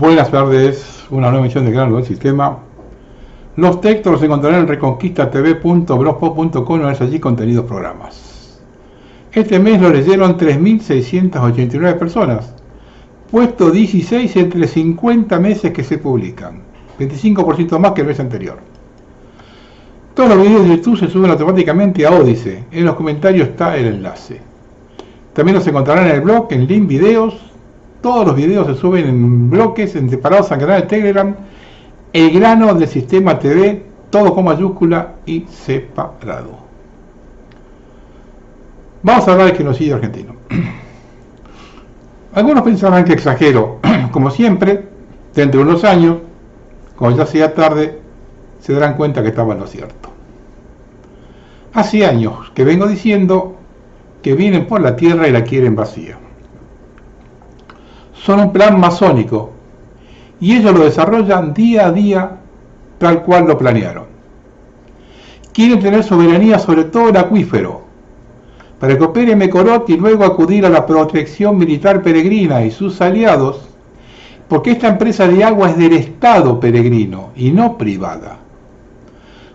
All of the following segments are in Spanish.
Buenas tardes, una nueva emisión de Gran del Sistema. Los textos los encontrarán en reconquistatv.blogspot.com, es allí contenidos programas. Este mes lo leyeron 3.689 personas, puesto 16 entre 50 meses que se publican, 25% más que el mes anterior. Todos los videos de YouTube se suben automáticamente a Odysee, en los comentarios está el enlace. También los encontrarán en el blog, en link videos. Todos los videos se suben en bloques, en separados al canal de Telegram, El Grano del Sistema TV, todo con mayúscula y separado. Vamos a hablar del genocidio argentino. Algunos pensarán que exagero. Como siempre, dentro de unos años, cuando ya sea tarde, se darán cuenta que estaba en lo cierto. Hace años que vengo diciendo que vienen por la tierra y la quieren vacía. Son un plan masónico y ellos lo desarrollan día a día tal cual lo planearon. Quieren tener soberanía sobre todo el acuífero para que opere Mecorot y luego acudir a la protección militar peregrina y sus aliados, porque esta empresa de agua es del Estado peregrino y no privada.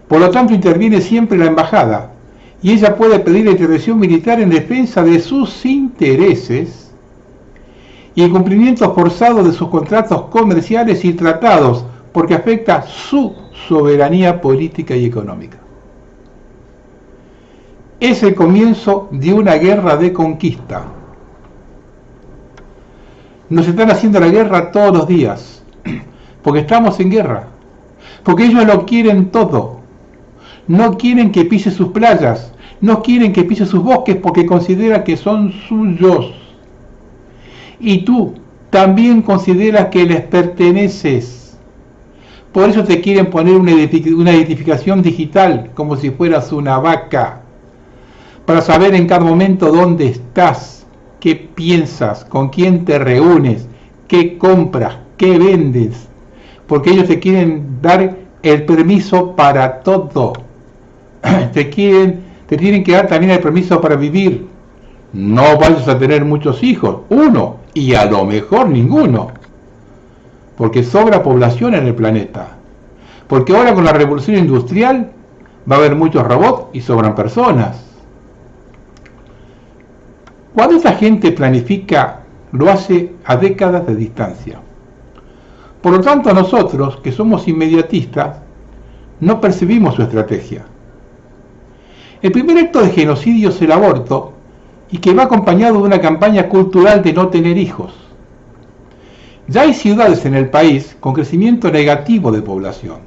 Por lo tanto interviene siempre la embajada y ella puede pedir la intervención militar en defensa de sus intereses y el cumplimiento forzado de sus contratos comerciales y tratados, porque afecta su soberanía política y económica. Es el comienzo de una guerra de conquista. Nos están haciendo la guerra todos los días, porque estamos en guerra, porque ellos lo quieren todo. No quieren que pise sus playas, no quieren que pise sus bosques porque consideran que son suyos. Y tú también consideras que les perteneces. Por eso te quieren poner una identificación digital como si fueras una vaca, para saber en cada momento dónde estás, qué piensas, con quién te reúnes, qué compras, qué vendes, porque ellos te quieren dar el permiso para todo. Te tienen que dar también el permiso para vivir. No vayas a tener muchos hijos, uno, y a lo mejor ninguno, porque sobra población en el planeta, porque ahora con la revolución industrial va a haber muchos robots y sobran personas. Cuando esta gente planifica, lo hace a décadas de distancia. Por lo tanto, nosotros, que somos inmediatistas, no percibimos su estrategia. El primer acto de genocidio es el aborto, y que va acompañado de una campaña cultural de no tener hijos. Ya hay ciudades en el país con crecimiento negativo de población.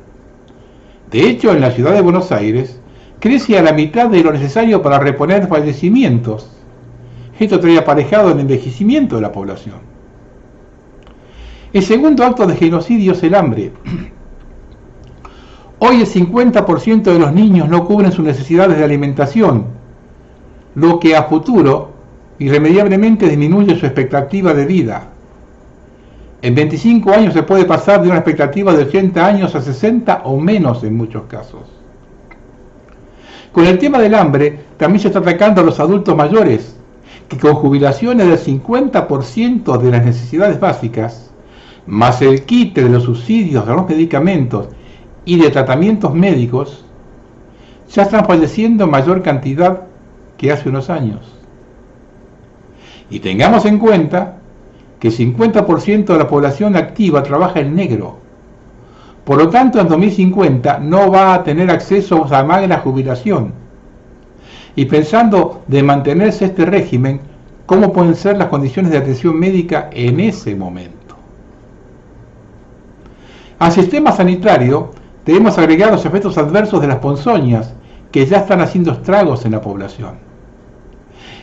De hecho, en la ciudad de Buenos Aires, crece a la mitad de lo necesario para reponer fallecimientos. Esto trae aparejado el envejecimiento de la población. El segundo acto de genocidio es el hambre. Hoy el 50% de los niños no cubren sus necesidades de alimentación, lo que a futuro irremediablemente disminuye su expectativa de vida. En 25 años se puede pasar de una expectativa de 80 años a 60 o menos en muchos casos. Con el tema del hambre también se está atacando a los adultos mayores, que con jubilaciones del 50% de las necesidades básicas, más el quite de los subsidios a los medicamentos y de tratamientos médicos, ya están falleciendo en mayor cantidad que hace unos años. Y tengamos en cuenta que el 50% de la población activa trabaja en negro. Por lo tanto, en 2050 no va a tener acceso a magra jubilación. Y pensando de mantenerse este régimen, ¿cómo pueden ser las condiciones de atención médica en ese momento? Al sistema sanitario debemos agregar los efectos adversos de las ponzoñas, que ya están haciendo estragos en la población.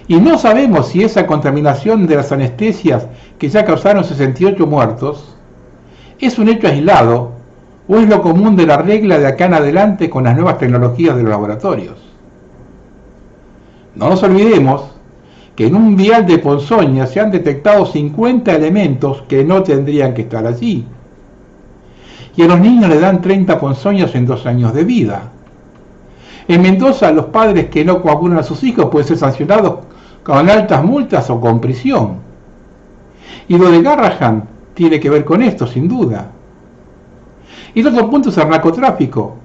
Y no sabemos si esa contaminación de las anestesias que ya causaron 68 muertos es un hecho aislado o es lo común de la regla de acá en adelante con las nuevas tecnologías de los laboratorios. No nos olvidemos que en un vial de ponzoña se han detectado 50 elementos que no tendrían que estar allí. Y a los niños le dan 30 ponzoñas en 2 años de vida. En Mendoza, los padres que no coagulan a sus hijos pueden ser sancionados con altas multas o con prisión. Y lo de Garrahan tiene que ver con esto, sin duda. Y el otro punto es el narcotráfico,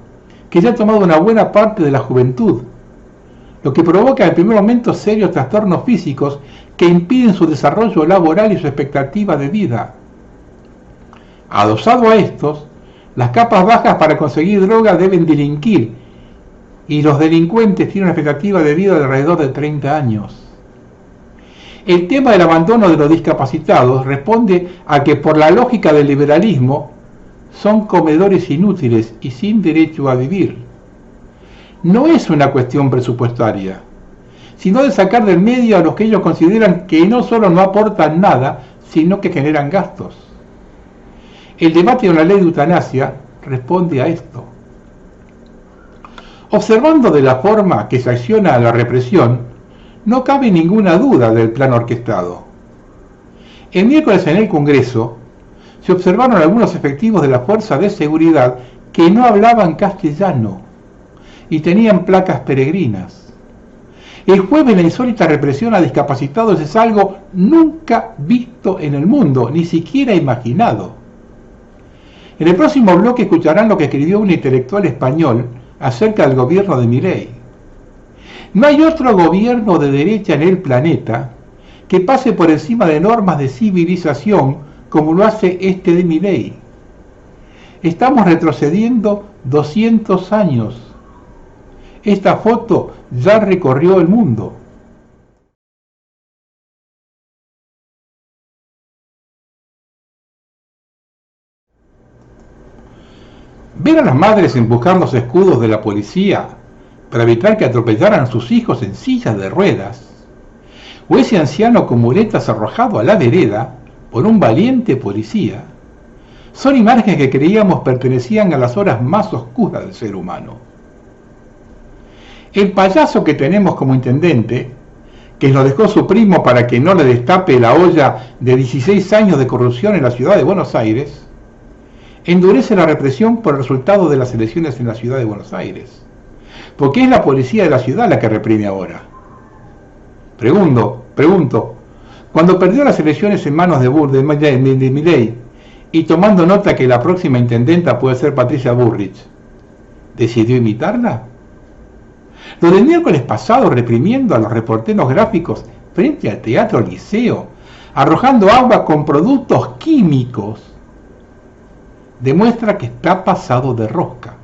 que ya ha tomado una buena parte de la juventud, lo que provoca en primer momento serios trastornos físicos que impiden su desarrollo laboral y su expectativa de vida. Adosado a estos, las capas bajas para conseguir droga deben delinquir, y los delincuentes tienen una expectativa de vida de alrededor de 30 años. El tema del abandono de los discapacitados responde a que por la lógica del liberalismo son comedores inútiles y sin derecho a vivir. No es una cuestión presupuestaria, sino de sacar del medio a los que ellos consideran que no solo no aportan nada, sino que generan gastos. El debate de una ley de eutanasia responde a esto. Observando de la forma que se acciona la represión, no cabe ninguna duda del plan orquestado. El miércoles en el Congreso se observaron algunos efectivos de la Fuerza de Seguridad que no hablaban castellano y tenían placas peregrinas. El jueves la insólita represión a discapacitados es algo nunca visto en el mundo, ni siquiera imaginado. En el próximo bloque escucharán lo que escribió un intelectual español acerca del gobierno de Milei. No hay otro gobierno de derecha en el planeta que pase por encima de normas de civilización como lo hace este de Milei. Estamos retrocediendo 200 años. Esta foto ya recorrió el mundo. Ver a las madres empujar los escudos de la policía para evitar que atropellaran a sus hijos en sillas de ruedas, o ese anciano con muletas arrojado a la vereda por un valiente policía, son imágenes que creíamos pertenecían a las horas más oscuras del ser humano. El payaso que tenemos como intendente, que lo dejó su primo para que no le destape la olla de 16 años de corrupción en la ciudad de Buenos Aires, endurece la represión por el resultado de las elecciones en la ciudad de Buenos Aires. Porque es la policía de la ciudad la que reprime ahora. Pregunto, cuando perdió las elecciones en manos de Milei y tomando nota que la próxima intendenta puede ser Patricia Bullrich, ¿decidió imitarla? Lo del miércoles pasado reprimiendo a los reporteros gráficos frente al Teatro Liceo, arrojando agua con productos químicos, demuestra que está pasado de rosca.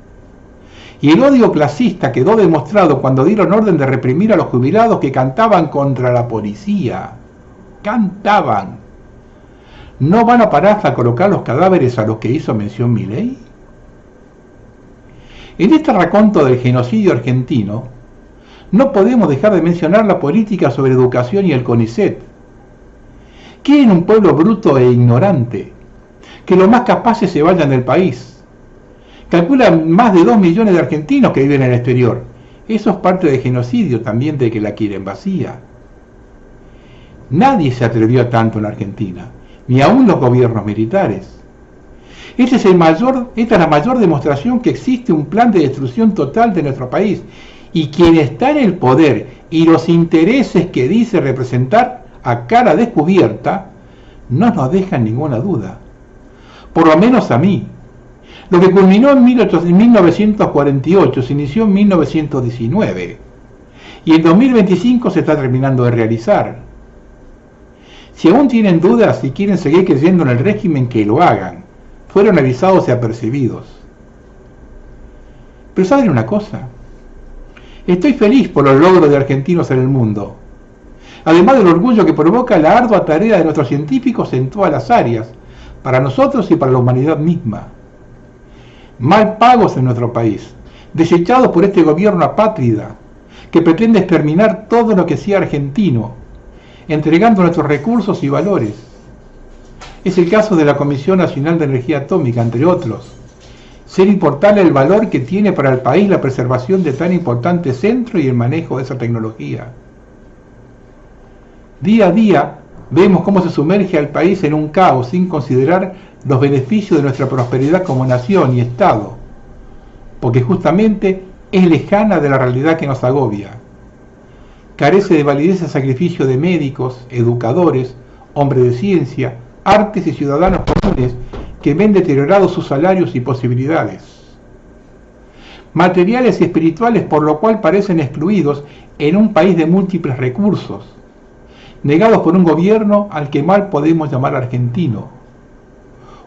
Y el odio clasista quedó demostrado cuando dieron orden de reprimir a los jubilados que cantaban contra la policía. Cantaban. ¿No van a parar hasta colocar los cadáveres a los que hizo mención Milei? En este raconto del genocidio argentino, no podemos dejar de mencionar la política sobre educación y el CONICET. Quieren un pueblo bruto e ignorante, que los más capaces se vayan del país. Calculan más de 2 millones de argentinos que viven en el exterior. Eso es parte del genocidio también de que la quieren vacía. Nadie se atrevió a tanto en Argentina, ni aún los gobiernos militares. Esta es la mayor demostración que existe un plan de destrucción total de nuestro país, y quien está en el poder y los intereses que dice representar a cara descubierta no nos dejan ninguna duda. Por lo menos a mí. Lo que culminó en 1948 se inició en 1919 y en 2025 se está terminando de realizar. Si aún tienen dudas y quieren seguir creyendo en el régimen, que lo hagan. Fueron avisados y apercibidos. Pero ¿saben una cosa? Estoy feliz por los logros de argentinos en el mundo, además del orgullo que provoca la ardua tarea de nuestros científicos en todas las áreas, para nosotros y para la humanidad misma. Mal pagos en nuestro país, desechados por este gobierno apátrida, que pretende exterminar todo lo que sea argentino, entregando nuestros recursos y valores. Es el caso de la Comisión Nacional de Energía Atómica, entre otros. Ser importarle el valor que tiene para el país la preservación de tan importante centro y el manejo de esa tecnología. Día a día vemos cómo se sumerge al país en un caos sin considerar los beneficios de nuestra prosperidad como nación y Estado, porque justamente es lejana de la realidad que nos agobia. Carece de validez el sacrificio de médicos, educadores, hombres de ciencia, artes y ciudadanos comunes que ven deteriorados sus salarios y posibilidades materiales y espirituales, por lo cual parecen excluidos en un país de múltiples recursos, negados por un gobierno al que mal podemos llamar argentino,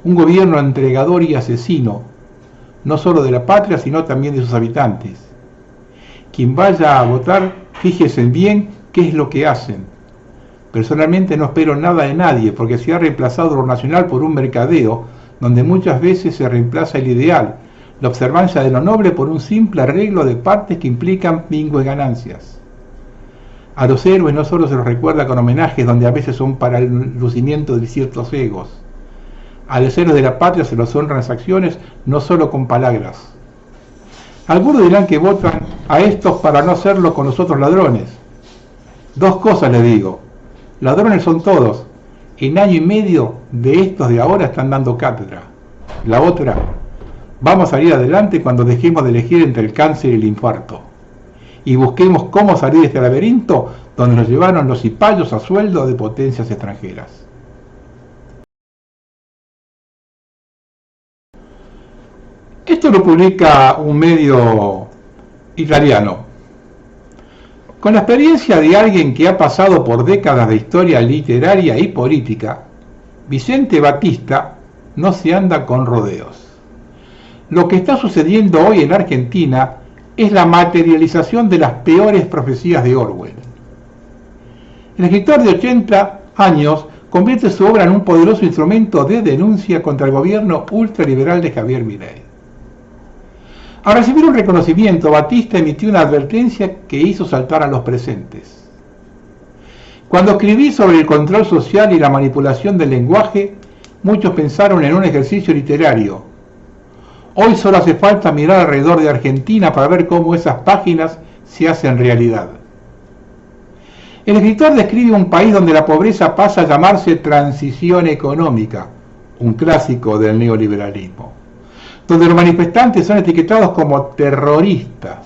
un gobierno entregador y asesino, no solo de la patria, sino también de sus habitantes. Quien vaya a votar, fíjese bien qué es lo que hacen. Personalmente no espero nada de nadie, porque se ha reemplazado lo nacional por un mercadeo, donde muchas veces se reemplaza el ideal, la observancia de lo noble, por un simple arreglo de partes que implican pingües ganancias. A los héroes no solo se los recuerda con homenajes, donde a veces son para el lucimiento de ciertos egos. A los héroes de la patria se los honran las acciones, no solo con palabras. Algunos dirán que votan a estos para no hacerlo con los otros ladrones. Dos cosas les digo: ladrones son todos. En año y medio de estos de ahora están dando cátedra. La otra: vamos a salir adelante cuando dejemos de elegir entre el cáncer y el infarto, y busquemos cómo salir de este laberinto donde nos llevaron los cipayos a sueldo de potencias extranjeras. Esto lo publica un medio italiano, con la experiencia de alguien que ha pasado por décadas de historia literaria y política. Vicente Batista no se anda con rodeos. Lo que está sucediendo hoy en Argentina es la materialización de las peores profecías de Orwell. El escritor de 80 años convierte su obra en un poderoso instrumento de denuncia contra el gobierno ultraliberal de Javier Milei. Al recibir un reconocimiento, Batista emitió una advertencia que hizo saltar a los presentes. Cuando escribí sobre el control social y la manipulación del lenguaje, muchos pensaron en un ejercicio literario. Hoy solo hace falta mirar alrededor de Argentina para ver cómo esas páginas se hacen realidad. El escritor describe un país donde la pobreza pasa a llamarse transición económica, un clásico del neoliberalismo, donde los manifestantes son etiquetados como terroristas,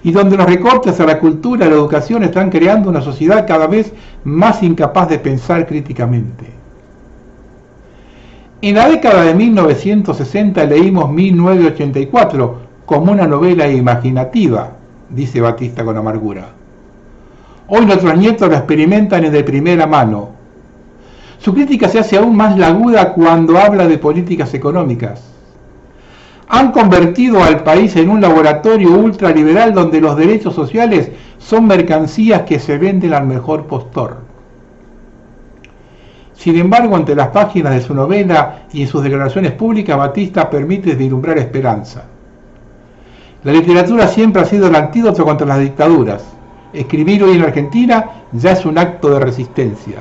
y donde los recortes a la cultura y la educación están creando una sociedad cada vez más incapaz de pensar críticamente. En la década de 1960 leímos 1984 como una novela imaginativa, dice Batista con amargura. Hoy nuestros nietos la experimentan de primera mano. Su crítica se hace aún más aguda cuando habla de políticas económicas. Han convertido al país en un laboratorio ultraliberal donde los derechos sociales son mercancías que se venden al mejor postor. Sin embargo, entre las páginas de su novela y en sus declaraciones públicas, Batista permite vislumbrar esperanza. La literatura siempre ha sido el antídoto contra las dictaduras. Escribir hoy en Argentina ya es un acto de resistencia.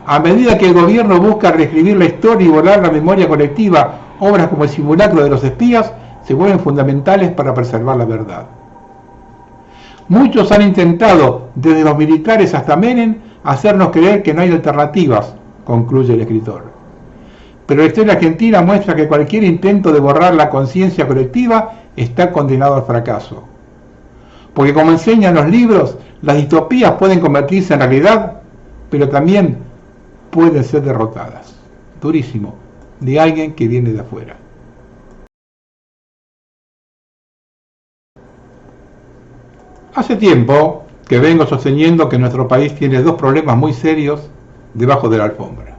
A medida que el gobierno busca reescribir la historia y borrar la memoria colectiva, obras como El simulacro de los espías se vuelven fundamentales para preservar la verdad. Muchos han intentado, desde los militares hasta Menem, hacernos creer que no hay alternativas, concluye el escritor. Pero la historia argentina muestra que cualquier intento de borrar la conciencia colectiva está condenado al fracaso. Porque como enseñan los libros, las distopías pueden convertirse en realidad, pero también pueden ser derrotadas. Durísimo, de alguien que viene de afuera. Hace tiempo que vengo sosteniendo que nuestro país tiene dos problemas muy serios debajo de la alfombra,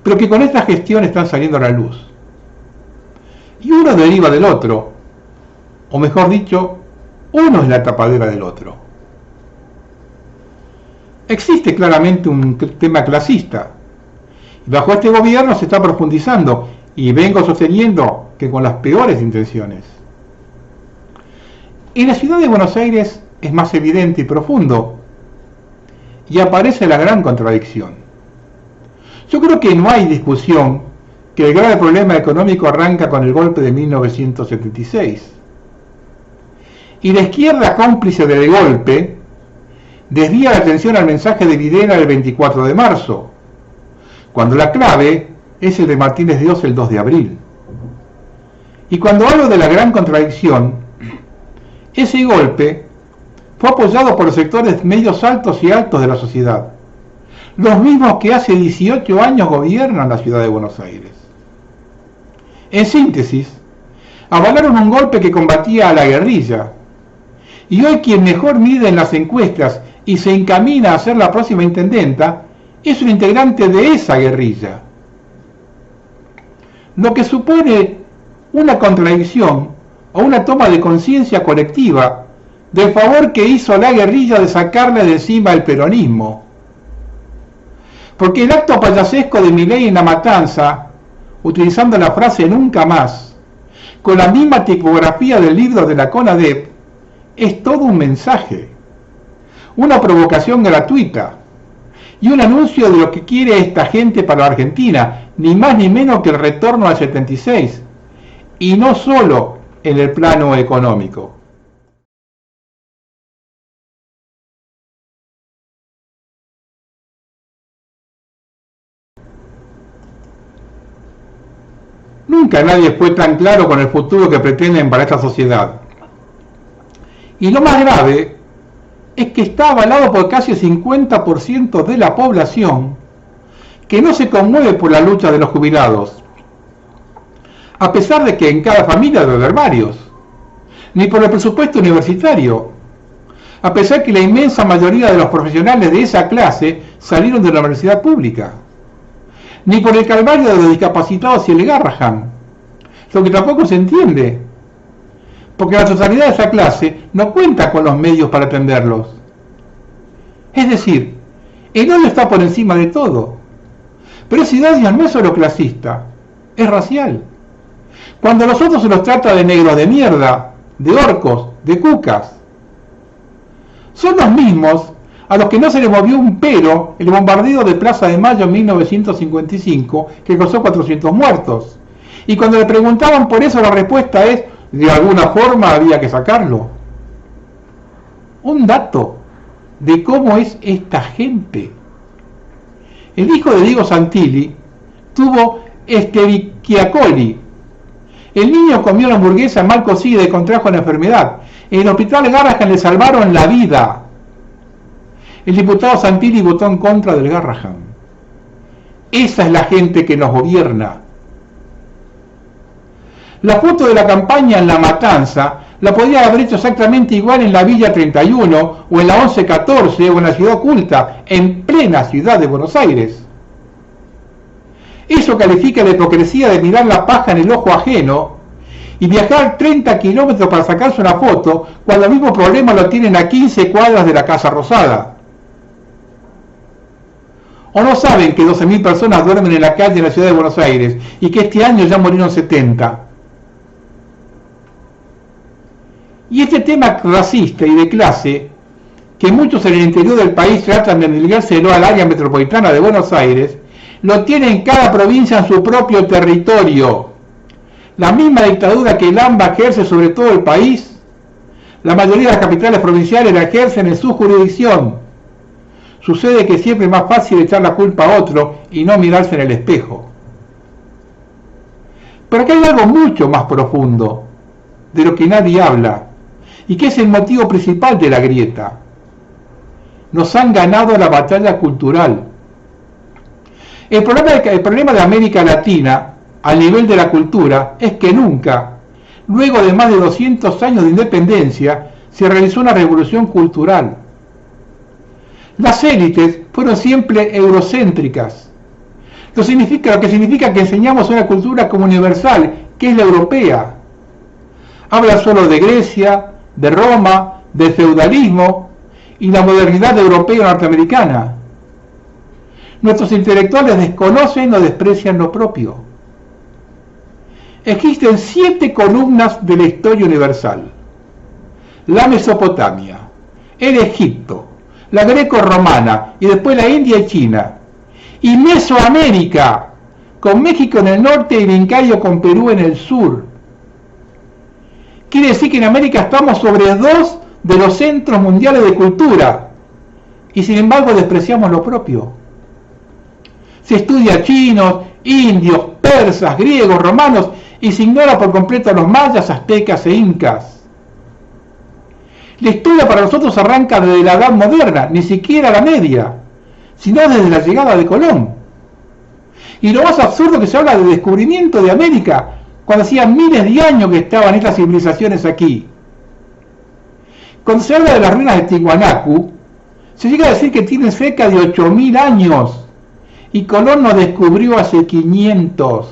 pero que con esta gestión están saliendo a la luz. Y uno deriva del otro, o mejor dicho, uno es la tapadera del otro. Existe claramente un tema clasista, y bajo este gobierno se está profundizando, y vengo sosteniendo que con las peores intenciones. En la ciudad de Buenos Aires es más evidente y profundo, y aparece la gran contradicción. Yo creo que no hay discusión que el grave problema económico arranca con el golpe de 1976. Y la izquierda, cómplice del golpe, desvía la atención al mensaje de Videla del 24 de marzo, cuando la clave es el de Martínez de Oz el 2 de abril. Y cuando hablo de la gran contradicción, ese golpe fue apoyado por los sectores medios altos y altos de la sociedad, los mismos que hace 18 años gobiernan la ciudad de Buenos Aires. En síntesis, avalaron un golpe que combatía a la guerrilla, y hoy quien mejor mide en las encuestas y se encamina a ser la próxima intendenta es un integrante de esa guerrilla. Lo que supone una contradicción o una toma de conciencia colectiva del favor que hizo la guerrilla de sacarle de encima el peronismo. Porque el acto payasesco de Milei en La Matanza, utilizando la frase nunca más, con la misma tipografía del libro de la CONADEP, es todo un mensaje, una provocación gratuita y un anuncio de lo que quiere esta gente para la Argentina, ni más ni menos que el retorno al 76, y no solo en el plano económico. Nunca nadie fue tan claro con el futuro que pretenden para esta sociedad. Y lo más grave es que está avalado por casi el 50% de la población que no se conmueve por la lucha de los jubilados, a pesar de que en cada familia debe haber varios, ni por el presupuesto universitario, a pesar que la inmensa mayoría de los profesionales de esa clase salieron de la universidad pública, ni por el calvario de los discapacitados y el Garrahan, lo que tampoco se entiende, porque la totalidad de esa clase no cuenta con los medios para atenderlos. Es decir, el odio está por encima de todo, pero ese odio no es solo clasista, es racial. Cuando a los otros se los trata de negros de mierda, de orcos, de cucas, son los mismos a los que no se les movió un pelo el bombardeo de Plaza de Mayo en 1955, que causó 400 muertos. Y cuando le preguntaban por eso, la respuesta es: de alguna forma había que sacarlo. Un dato de cómo es esta gente. El hijo de Diego Santilli tuvo Escherichia coli. El niño comió la hamburguesa mal cocida y contrajo la enfermedad. En el hospital Garrahan le salvaron la vida. El diputado Santilli votó en contra del Garrahan. Esa es la gente que nos gobierna. La foto de la campaña en La Matanza la podría haber hecho exactamente igual en la Villa 31 o en la 1114 o en la Ciudad Oculta, en plena ciudad de Buenos Aires. Eso califica la hipocresía de mirar la paja en el ojo ajeno y viajar 30 kilómetros para sacarse una foto cuando el mismo problema lo tienen a 15 cuadras de la Casa Rosada. ¿O no saben que 12.000 personas duermen en la calle en la ciudad de Buenos Aires y que este año ya murieron 70? Y este tema racista y de clase, que muchos en el interior del país tratan de endilgárselo al área metropolitana de Buenos Aires, lo tiene en cada provincia en su propio territorio. La misma dictadura que el AMBA ejerce sobre todo el país, la mayoría de las capitales provinciales la ejercen en su jurisdicción. Sucede que siempre es más fácil echar la culpa a otro y no mirarse en el espejo. Pero aquí hay algo mucho más profundo, de lo que nadie habla, y que es el motivo principal de la grieta. Nos han ganado la batalla cultural. El problema de América Latina, al nivel de la cultura, es que nunca, luego de más de 200 años de independencia, se realizó una revolución cultural. Las élites fueron siempre eurocéntricas, lo que significa que enseñamos una cultura como universal, que es la europea. Habla solo de Grecia, de Roma, del feudalismo y la modernidad europea y norteamericana. Nuestros intelectuales desconocen o desprecian lo propio. Existen 7 columnas de la historia universal: la Mesopotamia, el Egipto, la greco-romana y después la India y China, y Mesoamérica, con México en el norte y el Incayo con Perú en el sur. Quiere decir que en América estamos sobre 2 de los centros mundiales de cultura, y sin embargo despreciamos lo propio. Se estudia chinos, indios, persas, griegos, romanos, y se ignora por completo a los mayas, aztecas e incas. La historia para nosotros arranca desde la Edad Moderna, ni siquiera la Media, sino desde la llegada de Colón. Y lo más absurdo que se habla de descubrimiento de América, cuando hacía miles de años que estaban estas civilizaciones aquí. Cuando se habla de las ruinas de Tiwanaku, se llega a decir que tienen cerca de 8.000 años, y Colón nos descubrió hace 500.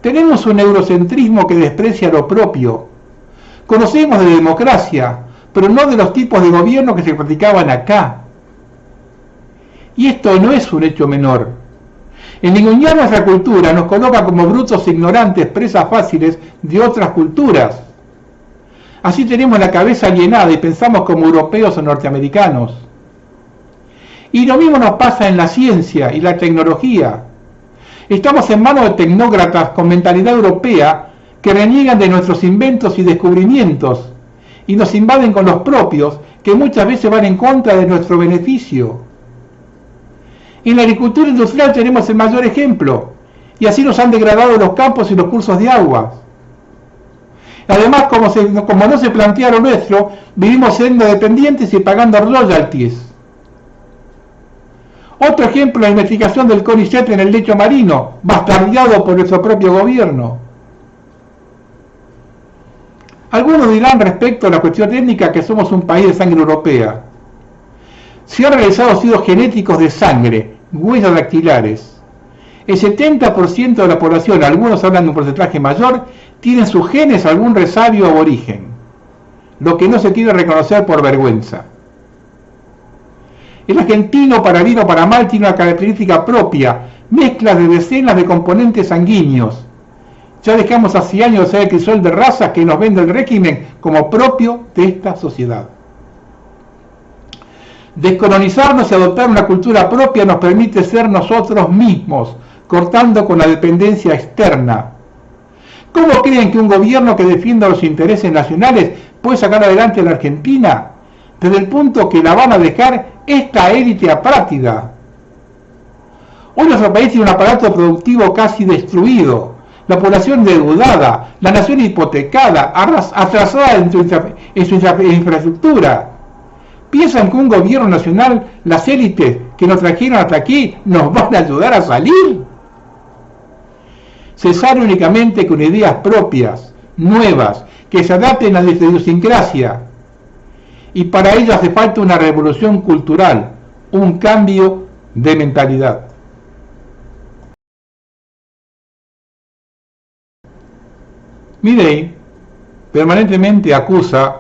Tenemos un eurocentrismo que desprecia lo propio. Conocemos de democracia, pero no de los tipos de gobierno que se practicaban acá. Y esto no es un hecho menor. El ningunear nuestra cultura nos coloca como brutos ignorantes, presas fáciles de otras culturas. Así tenemos la cabeza alienada y pensamos como europeos o norteamericanos. Y lo mismo nos pasa en la ciencia y la tecnología. Estamos en manos de tecnócratas con mentalidad europea que reniegan de nuestros inventos y descubrimientos y nos invaden con los propios que muchas veces van en contra de nuestro beneficio. En la agricultura industrial tenemos el mayor ejemplo, y así nos han degradado los campos y los cursos de agua. Además, como no se plantea lo nuestro, vivimos siendo dependientes y pagando royalties. Otro ejemplo, la investigación del CONICET en el lecho marino, bastardeado por nuestro propio gobierno. Algunos dirán respecto a la cuestión étnica que somos un país de sangre europea. Se han realizado estudios genéticos de sangre, huellas dactilares. El 70% de la población, algunos hablan de un porcentaje mayor, tienen sus genes algún resabio aborigen, lo que no se quiere reconocer por vergüenza. El argentino, para bien o para mal, tiene una característica propia, mezcla de decenas de componentes sanguíneos. Ya dejamos hace años de ser el crisol de razas que nos vende el régimen como propio de esta sociedad. Descolonizarnos y adoptar una cultura propia nos permite ser nosotros mismos, cortando con la dependencia externa. ¿Cómo creen que un gobierno que defienda los intereses nacionales puede sacar adelante a la Argentina? Desde el punto que la van a dejar esta élite apátrida. Hoy nuestro país tiene un aparato productivo casi destruido, la población endeudada, la nación hipotecada, atrasada en su infraestructura. ¿Piensan que un gobierno nacional, las élites que nos trajeron hasta aquí, nos van a ayudar a salir? Se sale únicamente con ideas propias, nuevas, que se adapten a la idiosincrasia. Y para ello hace falta una revolución cultural, un cambio de mentalidad. Milei permanentemente acusa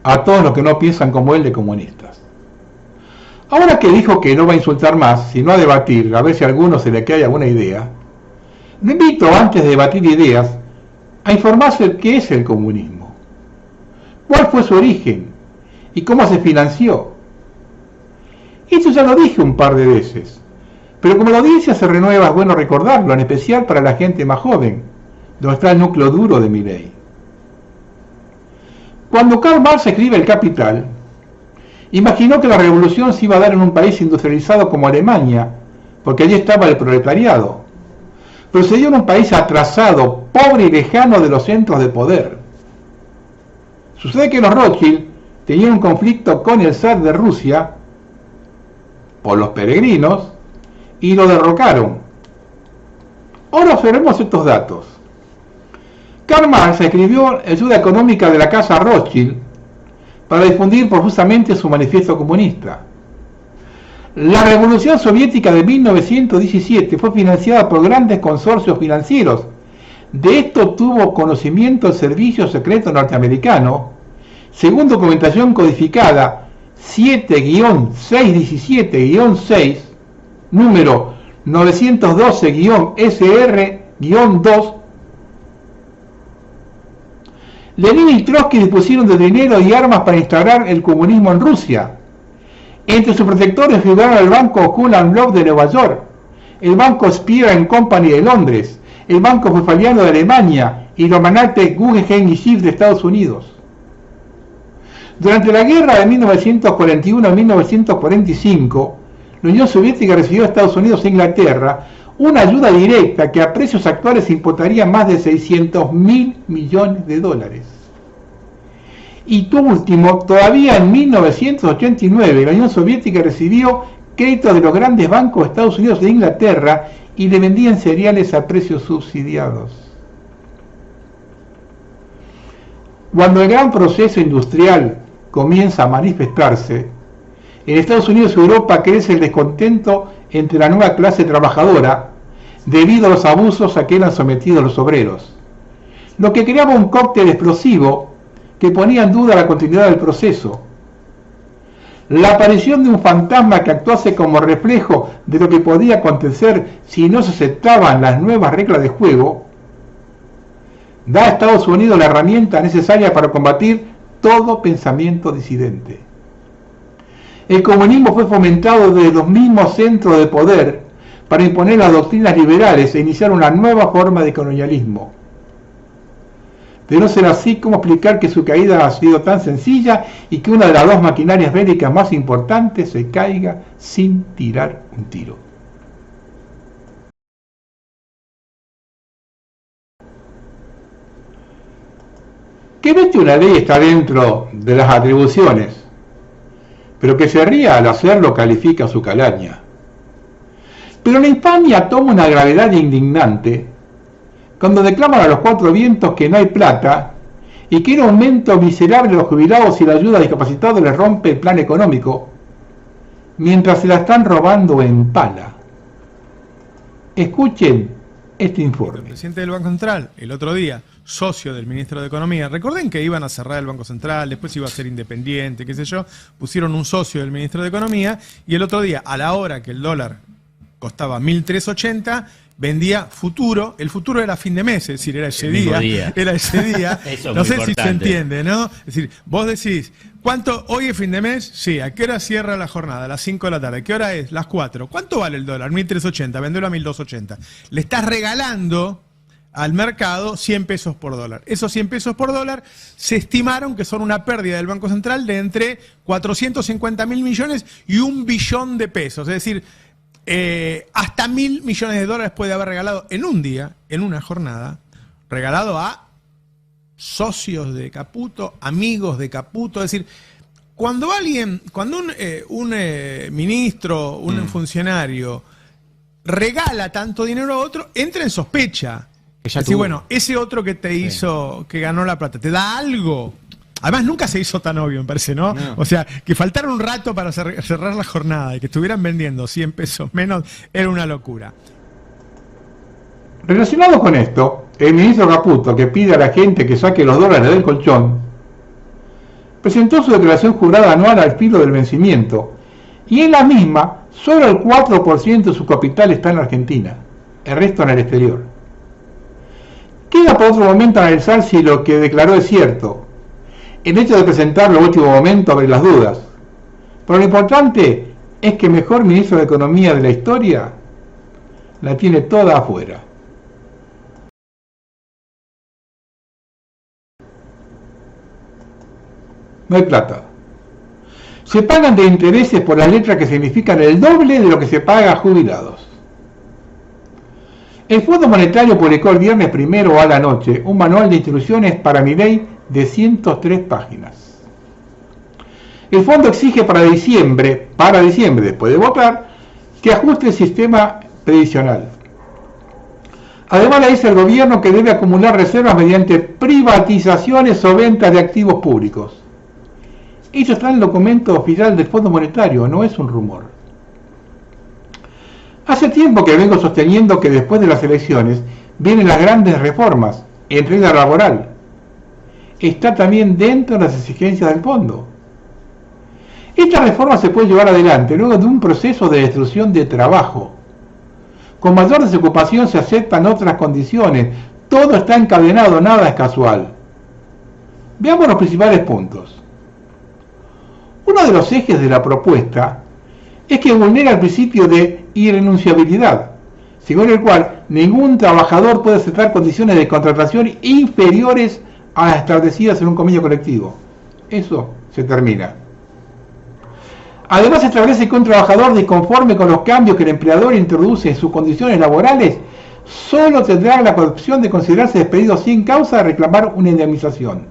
a todos los que no piensan como él de comunistas. Ahora que dijo que no va a insultar más, sino a debatir, a ver si a alguno se le cae alguna idea, le invito, antes de debatir ideas, a informarse qué es el comunismo, cuál fue su origen y cómo se financió. Esto ya lo dije un par de veces, pero como la audiencia se renueva, es bueno recordarlo, en especial para la gente más joven, donde está el núcleo duro de Milei. Cuando Karl Marx escribe El Capital, imaginó que la revolución se iba a dar en un país industrializado como Alemania, porque allí estaba el proletariado. Pero se dio en un país atrasado, pobre y lejano de los centros de poder. Sucede que los Rothschild tenían un conflicto con el zar de Rusia por los peregrinos y lo derrocaron. Ahora observemos estos datos. Karl Marx escribió Ayuda económica de la casa Rothschild para difundir profusamente su manifiesto comunista. La Revolución Soviética de 1917 fue financiada por grandes consorcios financieros. De esto tuvo conocimiento el Servicio Secreto Norteamericano, según documentación codificada 7-617-6, número 912-SR-2. Lenin y Trotsky dispusieron de dinero y armas para instaurar el comunismo en Rusia. Entre sus protectores figuraron el banco Cullen Block de Nueva York, el banco Spear & Company de Londres, el banco Westphaliano de Alemania y los magnates Guggenheim y Schiff de Estados Unidos. Durante la guerra de 1941 a 1945, la Unión Soviética recibió a Estados Unidos e Inglaterra una ayuda directa que a precios actuales importaría más de $600.000 millones. Y por último, todavía en 1989, la Unión Soviética recibió créditos de los grandes bancos de Estados Unidos e Inglaterra y le vendían cereales a precios subsidiados. Cuando el gran proceso industrial comienza a manifestarse, en Estados Unidos y Europa crece el descontento entre la nueva clase trabajadora debido a los abusos a que eran sometidos los obreros, lo que creaba un cóctel explosivo que ponía en duda la continuidad del proceso. La aparición de un fantasma que actuase como reflejo de lo que podía acontecer si no se aceptaban las nuevas reglas de juego, da a Estados Unidos la herramienta necesaria para combatir todo pensamiento disidente. El comunismo fue fomentado desde los mismos centros de poder para imponer las doctrinas liberales e iniciar una nueva forma de colonialismo. De no ser así, ¿cómo explicar que su caída ha sido tan sencilla y que una de las dos maquinarias bélicas más importantes se caiga sin tirar un tiro? Que vete una ley está dentro de las atribuciones, pero que se ría al hacerlo califica su calaña. Pero la infamia toma una gravedad indignante cuando declaman a los cuatro vientos que no hay plata y que un aumento miserable de los jubilados y la ayuda a discapacitados les rompe el plan económico, mientras se la están robando en pala. Escuchen este informe. El presidente del Banco Central, el otro día, socio del ministro de Economía, recuerden que iban a cerrar el Banco Central, después iba a ser independiente, qué sé yo, pusieron un socio del ministro de Economía y el otro día, a la hora que el dólar costaba 1.380, vendía futuro. El futuro era fin de mes, es decir, era ese día. Era ese día. No sé si se entiende, ¿no? Es decir, vos decís, ¿cuánto hoy es fin de mes? Sí, ¿a qué hora cierra la jornada? A las 5 de la tarde. ¿Qué hora es? Las 4. ¿Cuánto vale el dólar? 1.380, vendelo a 1.280. Le estás regalando al mercado 100 pesos por dólar. Esos 100 pesos por dólar se estimaron que son una pérdida del Banco Central de entre 450.000 millones y 1 billón de pesos. Es decir, hasta 1.000 millones de dólares puede haber regalado en un día, en una jornada, regalado a socios de Caputo, amigos de Caputo. Es decir, cuando un ministro, un funcionario regala tanto dinero a otro, entra en sospecha. Es decir, bueno, ese otro que te hizo, que ganó la plata, ¿te da algo? Además, nunca se hizo tan obvio, me parece, ¿no? O sea, que faltara un rato para cerrar la jornada y que estuvieran vendiendo 100 pesos menos, era una locura. Relacionado con esto, el ministro Caputo, que pide a la gente que saque los dólares del colchón, presentó su declaración jurada anual al filo del vencimiento, y en la misma, solo el 4% de su capital está en Argentina, el resto en el exterior. Queda por otro momento analizar si lo que declaró es cierto. El hecho de presentarlo en último momento abre las dudas. Pero lo importante es que el mejor ministro de Economía de la historia la tiene toda afuera. No hay plata. Se pagan de intereses por las letras que significan el doble de lo que se paga a jubilados. El Fondo Monetario publicó el viernes 1 a la noche un manual de instrucciones para Milei de 103 páginas. El fondo exige para diciembre, después de votar, que ajuste el sistema previsional. Además le dice al gobierno que debe acumular reservas mediante privatizaciones o ventas de activos públicos. Eso está en el documento oficial del Fondo Monetario, no es un rumor. Hace tiempo que vengo sosteniendo que después de las elecciones vienen las grandes reformas, entre la laboral. Está también dentro de las exigencias del fondo. Esta reforma se puede llevar adelante luego de un proceso de destrucción de trabajo. Con mayor desocupación se aceptan otras condiciones. Todo está encadenado, nada es casual. Veamos los principales puntos. Uno de los ejes de la propuesta es que vulnera el principio de irrenunciabilidad, según el cual ningún trabajador puede aceptar condiciones de contratación inferiores a las establecidas en un convenio colectivo. Eso se termina. Además, se establece que un trabajador disconforme con los cambios que el empleador introduce en sus condiciones laborales solo tendrá la opción de considerarse despedido sin causa de reclamar una indemnización.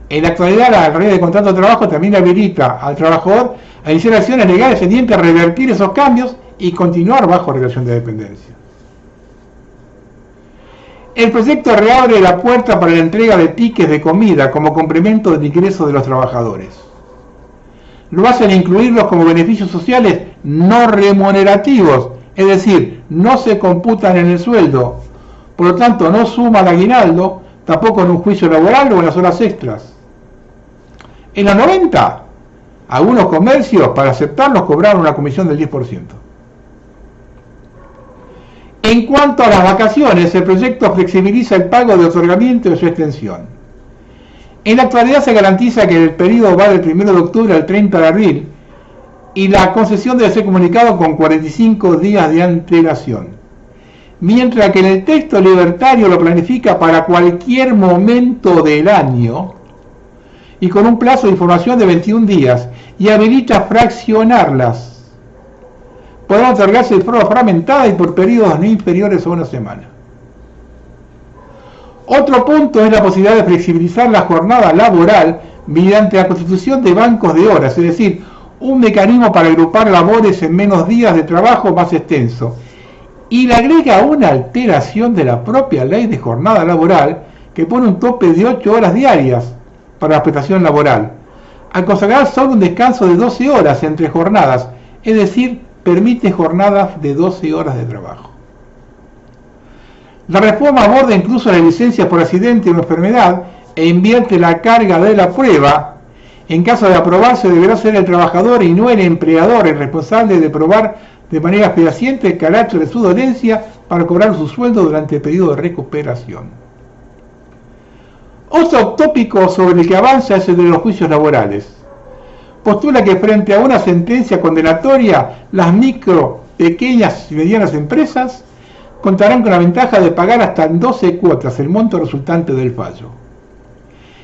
En la actualidad, la ley de contrato de trabajo también habilita al trabajador a iniciar acciones legales tendientes a revertir esos cambios y continuar bajo relación de dependencia. El proyecto reabre la puerta para la entrega de tickets de comida como complemento del ingreso de los trabajadores. Lo hacen incluirlos como beneficios sociales no remunerativos, es decir, no se computan en el sueldo, por lo tanto no suma al aguinaldo, tampoco en un juicio laboral o en las horas extras. En los 90, algunos comercios para aceptarlos cobraron una comisión del 10%. En cuanto a las vacaciones, el proyecto flexibiliza el pago de otorgamiento y su extensión. En la actualidad se garantiza que el periodo va del 1 de octubre al 30 de abril y la concesión debe ser comunicada con 45 días de antelación. Mientras que en el texto libertario lo planifica para cualquier momento del año y con un plazo de información de 21 días y habilita fraccionarlas. Podrán otorgarse de forma fragmentada y por periodos no inferiores a una semana. Otro punto es la posibilidad de flexibilizar la jornada laboral mediante la constitución de bancos de horas, es decir, un mecanismo para agrupar labores en menos días de trabajo más extenso. Y le agrega una alteración de la propia ley de jornada laboral que pone un tope de 8 horas diarias para la prestación laboral, al consagrar solo un descanso de 12 horas entre jornadas, es decir, permite jornadas de 12 horas de trabajo. La reforma aborda incluso la licencia por accidente o enfermedad e invierte la carga de la prueba. En caso de aprobarse, deberá ser el trabajador y no el empleador el responsable de probar de manera fehaciente el carácter de su dolencia para cobrar su sueldo durante el periodo de recuperación. Otro tópico sobre el que avanza es el de los juicios laborales. Postula que frente a una sentencia condenatoria, las micro, pequeñas y medianas empresas contarán con la ventaja de pagar hasta en 12 cuotas el monto resultante del fallo.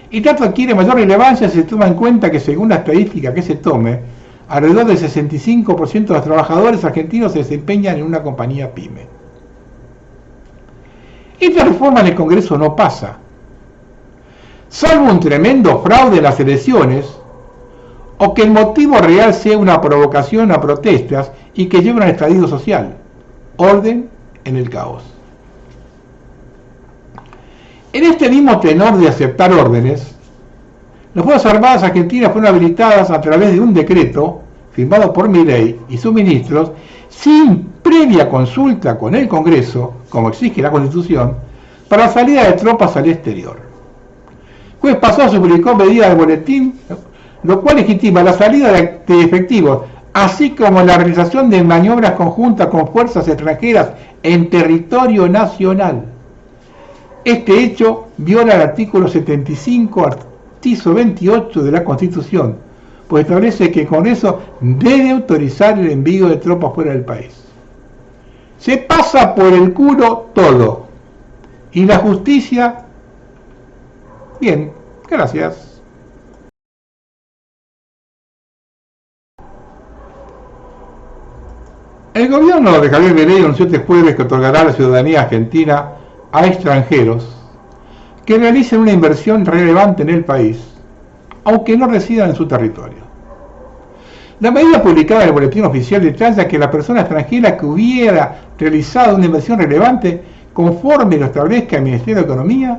Y tanto adquiere mayor relevancia si se toma en cuenta que según la estadística que se tome, alrededor del 65% de los trabajadores argentinos se desempeñan en una compañía pyme. Esta reforma en el Congreso no pasa. Salvo un tremendo fraude en las elecciones, o que el motivo real sea una provocación a protestas y que lleve a un estallido social. Orden en el caos. En este mismo tenor de aceptar órdenes, las Fuerzas Armadas Argentinas fueron habilitadas a través de un decreto firmado por Milei y sus ministros, sin previa consulta con el Congreso, como exige la Constitución, para la salida de tropas al exterior. Jueves pasado se publicó medida de boletín, lo cual legitima la salida de efectivos, así como la realización de maniobras conjuntas con fuerzas extranjeras en territorio nacional. Este hecho viola el artículo 75, inciso 28 de la Constitución, pues establece que con eso debe autorizar el envío de tropas fuera del país. Se pasa por el culo todo. Y la justicia, bien, gracias. El gobierno de Javier Milei anunció este jueves que otorgará la ciudadanía argentina a extranjeros que realicen una inversión relevante en el país, aunque no residan en su territorio. La medida publicada en el boletín oficial detalla que la persona extranjera que hubiera realizado una inversión relevante, conforme lo establezca el Ministerio de Economía,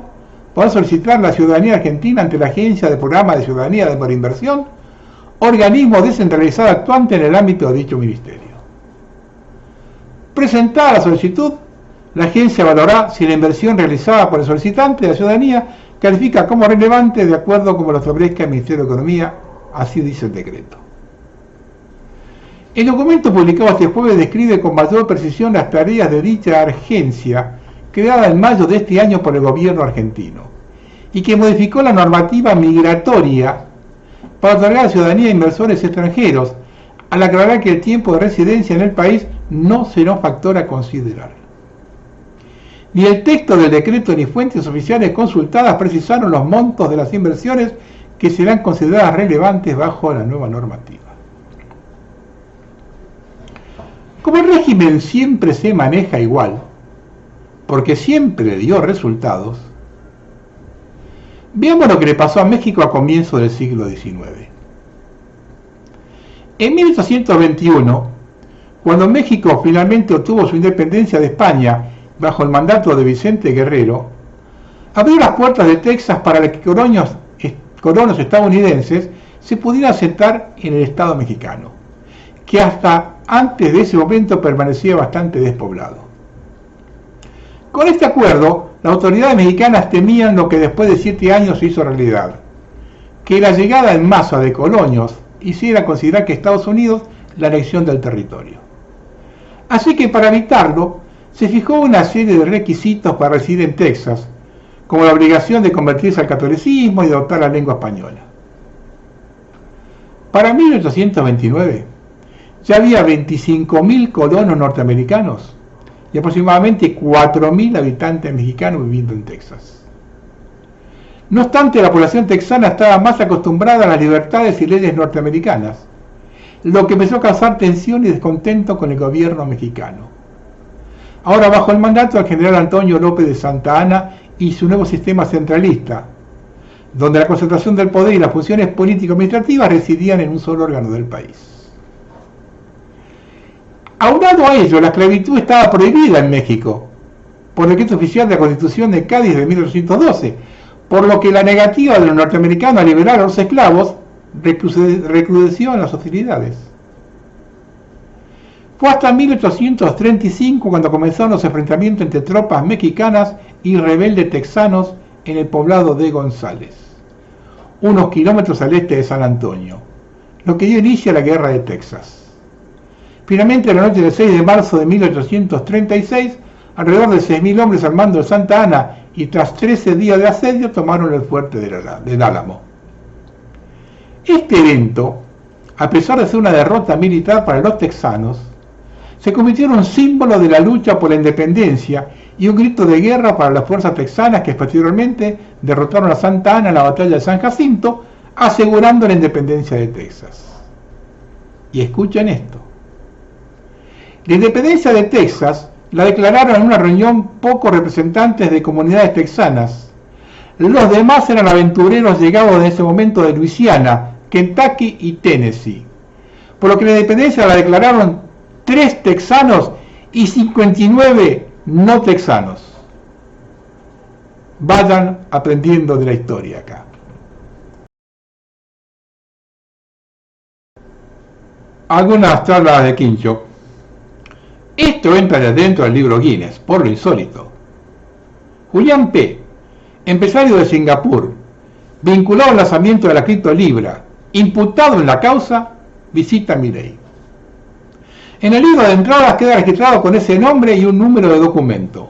podrá solicitar la ciudadanía argentina ante la Agencia de Programa de Ciudadanía por Inversión, organismo descentralizado actuante en el ámbito de dicho ministerio. Presentada la solicitud, la agencia valorará si la inversión realizada por el solicitante de la ciudadanía califica como relevante de acuerdo como lo establezca el Ministerio de Economía, así dice el decreto. El documento publicado este jueves describe con mayor precisión las tareas de dicha agencia, creada en mayo de este año por el gobierno argentino, y que modificó la normativa migratoria para otorgar a la ciudadanía a inversores extranjeros, al aclarar que el tiempo de residencia en el país no será un factor a considerar. Ni el texto del decreto ni fuentes oficiales consultadas precisaron los montos de las inversiones que serán consideradas relevantes bajo la nueva normativa. Como el régimen siempre se maneja igual, porque siempre dio resultados, Veamos lo que le pasó a México a comienzos del siglo XIX. En 1821, cuando México finalmente obtuvo su independencia de España bajo el mandato de Vicente Guerrero, abrió las puertas de Texas para que colonos estadounidenses se pudieran asentar en el Estado mexicano, que hasta antes de ese momento permanecía bastante despoblado. Con este acuerdo, las autoridades mexicanas temían lo que después de 7 años se hizo realidad, que la llegada en masa de colonos hiciera considerar que Estados Unidos la anexión del territorio. Así que para evitarlo, se fijó una serie de requisitos para residir en Texas, como la obligación de convertirse al catolicismo y de adoptar la lengua española. Para 1829 ya había 25.000 colonos norteamericanos y aproximadamente 4.000 habitantes mexicanos viviendo en Texas. No obstante, la población texana estaba más acostumbrada a las libertades y leyes norteamericanas, lo que empezó a causar tensión y descontento con el gobierno mexicano. Ahora bajo el mandato del general Antonio López de Santa Anna y su nuevo sistema centralista, donde la concentración del poder y las funciones político-administrativas residían en un solo órgano del país. Aunado a ello, la esclavitud estaba prohibida en México por decreto oficial de la Constitución de Cádiz de 1812, por lo que la negativa de los norteamericanos a liberar a los esclavos recrudeció en las hostilidades. Fue hasta 1835 cuando comenzaron los enfrentamientos entre tropas mexicanas y rebeldes texanos en el poblado de González, unos kilómetros al este de San Antonio, lo que dio inicio a la Guerra de Texas. Finalmente, en la noche del 6 de marzo de 1836, alrededor de 6.000 hombres al mando de Santa Anna y tras 13 días de asedio tomaron el fuerte del Álamo. Este evento, a pesar de ser una derrota militar para los texanos, se convirtió en un símbolo de la lucha por la independencia y un grito de guerra para las fuerzas texanas que posteriormente derrotaron a Santa Anna en la batalla de San Jacinto, asegurando la independencia de Texas. Y escuchen esto. La independencia de Texas la declararon en una reunión pocos representantes de comunidades texanas. Los demás eran aventureros llegados en ese momento de Luisiana, Kentucky y Tennessee. Por lo que la independencia la declararon 3 texanos y 59 no texanos. Vayan aprendiendo de la historia acá. Algunas tablas de Quincho. Esto entra dentro del libro Guinness, por lo insólito. Julián P., empresario de Singapur, vinculado al lanzamiento de la criptolibra, imputado en la causa, visita Milei. En el libro de entradas queda registrado con ese nombre y un número de documento.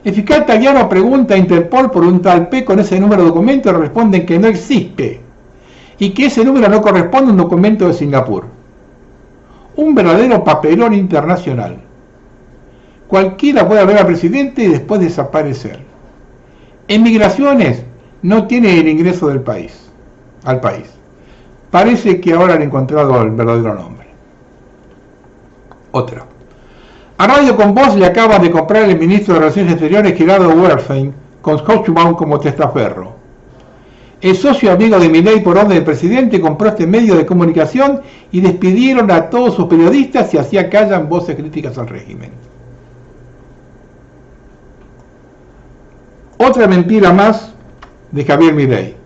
El fiscal italiano pregunta a Interpol por un tal P con ese número de documento y responden que no existe y que ese número no corresponde a un documento de Singapur. Un verdadero papelón internacional. Cualquiera puede ver al presidente y después desaparecer. En migraciones no tiene el ingreso del país, al país. Parece que ahora han encontrado el verdadero nombre. Otra. A Radio Con Voz le acaban de comprar el ministro de Relaciones Exteriores, Gerardo Wertheim, con Hochbaum como testaferro. El socio amigo de Milei, por orden del presidente, compró este medio de comunicación y despidieron a todos sus periodistas y hacía callan voces críticas al régimen. Otra mentira más de Javier Milei.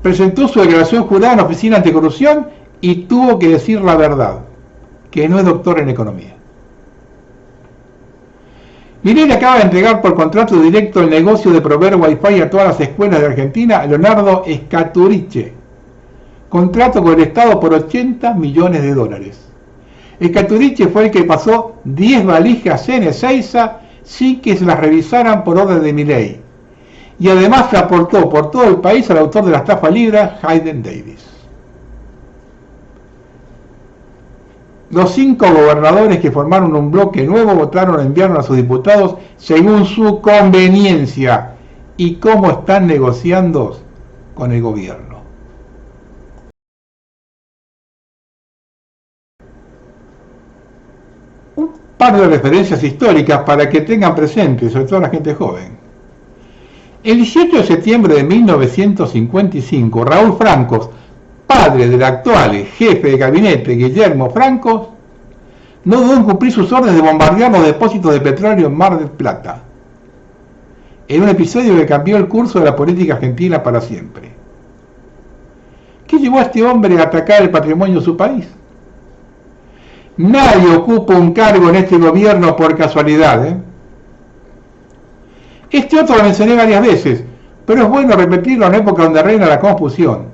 Presentó su declaración jurada en la Oficina Anticorrupción y tuvo que decir la verdad, que no es doctor en economía. Milei le acaba de entregar por contrato directo el negocio de proveer Wi-Fi a todas las escuelas de Argentina a Leonardo Scaturice. Contrato con el Estado por $80 millones. Scaturice fue el que pasó 10 valijas en Ezeiza sin que se las revisaran por orden de Milei. Y además se aportó por todo el país al autor de la estafa libra, Hayden Davis. Los 5 gobernadores que formaron un bloque nuevo votaron a enviarlo a sus diputados según su conveniencia y cómo están negociando con el gobierno. Un par de referencias históricas para que tengan presente, sobre todo la gente joven. El 18 de septiembre de 1955, Raúl Francos, padre del actual jefe de gabinete Guillermo Francos, no dudó en cumplir sus órdenes de bombardear los depósitos de petróleo en Mar del Plata, en un episodio que cambió el curso de la política argentina para siempre. ¿Qué llevó a este hombre a atacar el patrimonio de su país? Nadie ocupa un cargo en este gobierno por casualidad, ¿eh? Este otro lo mencioné varias veces, pero es bueno repetirlo en la época donde reina la confusión.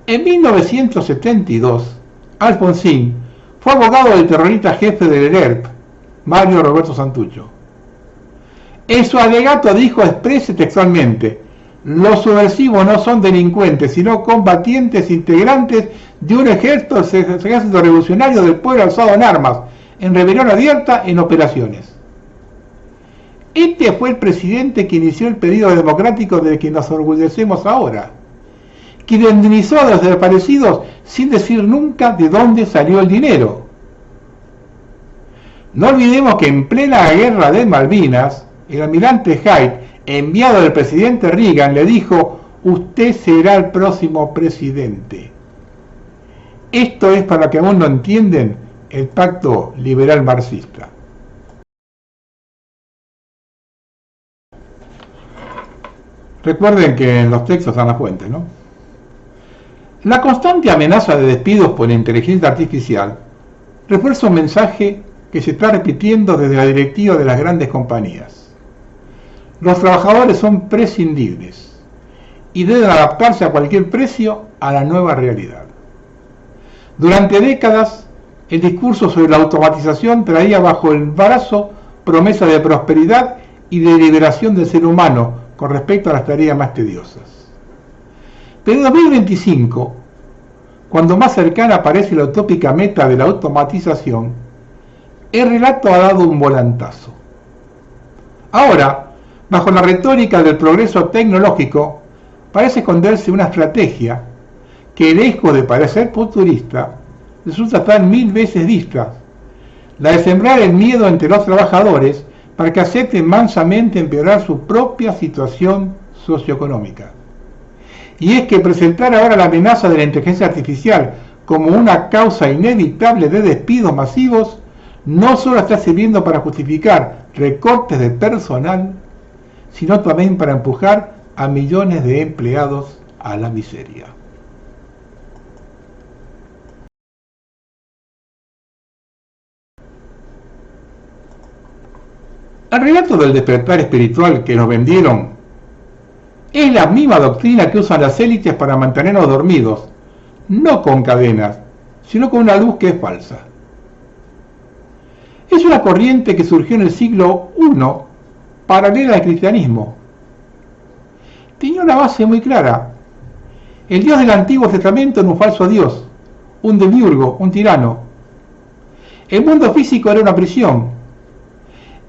En 1972, Alfonsín fue abogado del terrorista jefe del ERP, Mario Roberto Santucho. En su alegato dijo exprese textualmente: los subversivos no son delincuentes, sino combatientes integrantes de un ejército revolucionario del pueblo alzado en armas, en rebelión abierta, en operaciones. Este fue el presidente que inició el periodo democrático del que nos orgullecemos ahora, quien indemnizó a los desaparecidos sin decir nunca de dónde salió el dinero. No olvidemos que en plena guerra de Malvinas, el almirante Hyde, enviado del presidente Reagan, le dijo: usted será el próximo presidente. Esto es, para que aún no entienden, el pacto liberal marxista. Recuerden que en los textos están las fuentes, ¿no? La constante amenaza de despidos por la inteligencia artificial refuerza un mensaje que se está repitiendo desde la directiva de las grandes compañías. Los trabajadores son prescindibles y deben adaptarse a cualquier precio a la nueva realidad. Durante décadas, el discurso sobre la automatización traía bajo el brazo promesas de prosperidad y de liberación del ser humano con respecto a las tareas más tediosas. Pero en 2025, cuando más cercana aparece la utópica meta de la automatización, el relato ha dado un volantazo. Ahora, bajo la retórica del progreso tecnológico, parece esconderse una estrategia que, lejos de parecer futurista, resulta estar 1000 veces vista: la de sembrar el miedo entre los trabajadores para que acepten mansamente empeorar su propia situación socioeconómica. Y es que presentar ahora la amenaza de la inteligencia artificial como una causa inevitable de despidos masivos no solo está sirviendo para justificar recortes de personal, sino también para empujar a millones de empleados a la miseria. El relato del despertar espiritual que nos vendieron es la misma doctrina que usan las élites para mantenernos dormidos, no con cadenas, sino con una luz que es falsa. Es una corriente que surgió en el siglo I, paralela al cristianismo. Tenía una base muy clara: el Dios del Antiguo Testamento era un falso Dios, un demiurgo, un tirano. El mundo físico era una prisión.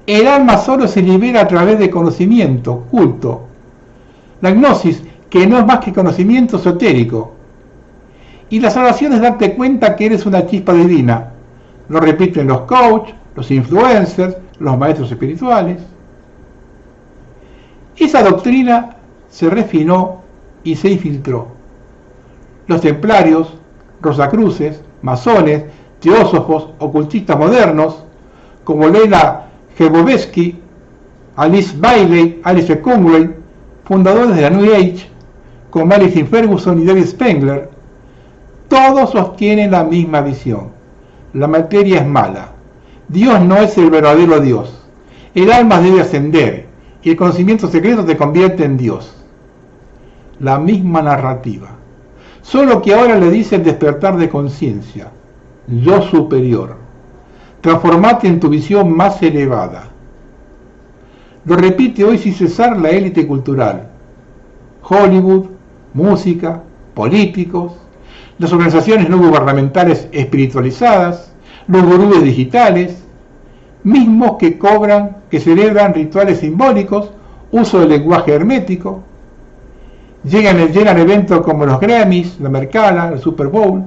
El alma solo se libera a través de conocimiento, culto. La gnosis, que no es más que conocimiento esotérico. Y la salvación es darte cuenta que eres una chispa divina. Lo repiten los coaches, los influencers, los maestros espirituales. Esa doctrina se refinó y se infiltró. Los templarios, rosacruces, masones, teósofos, ocultistas modernos, como Lena Geboveski, Alice Bailey, Alice Conway, fundadores de la New Age, como Alison Ferguson y David Spengler, todos sostienen la misma visión: la materia es mala, Dios no es el verdadero Dios, el alma debe ascender y el conocimiento secreto te convierte en Dios. La misma narrativa, solo que ahora le dice el despertar de conciencia: yo superior, transformate en tu visión más elevada. Lo repite hoy sin cesar la élite cultural: Hollywood, música, políticos, las organizaciones no gubernamentales espiritualizadas, los gurúes digitales, mismos que cobran, que celebran rituales simbólicos, uso del lenguaje hermético, llenan eventos como los Grammys, la Mercala, el Super Bowl.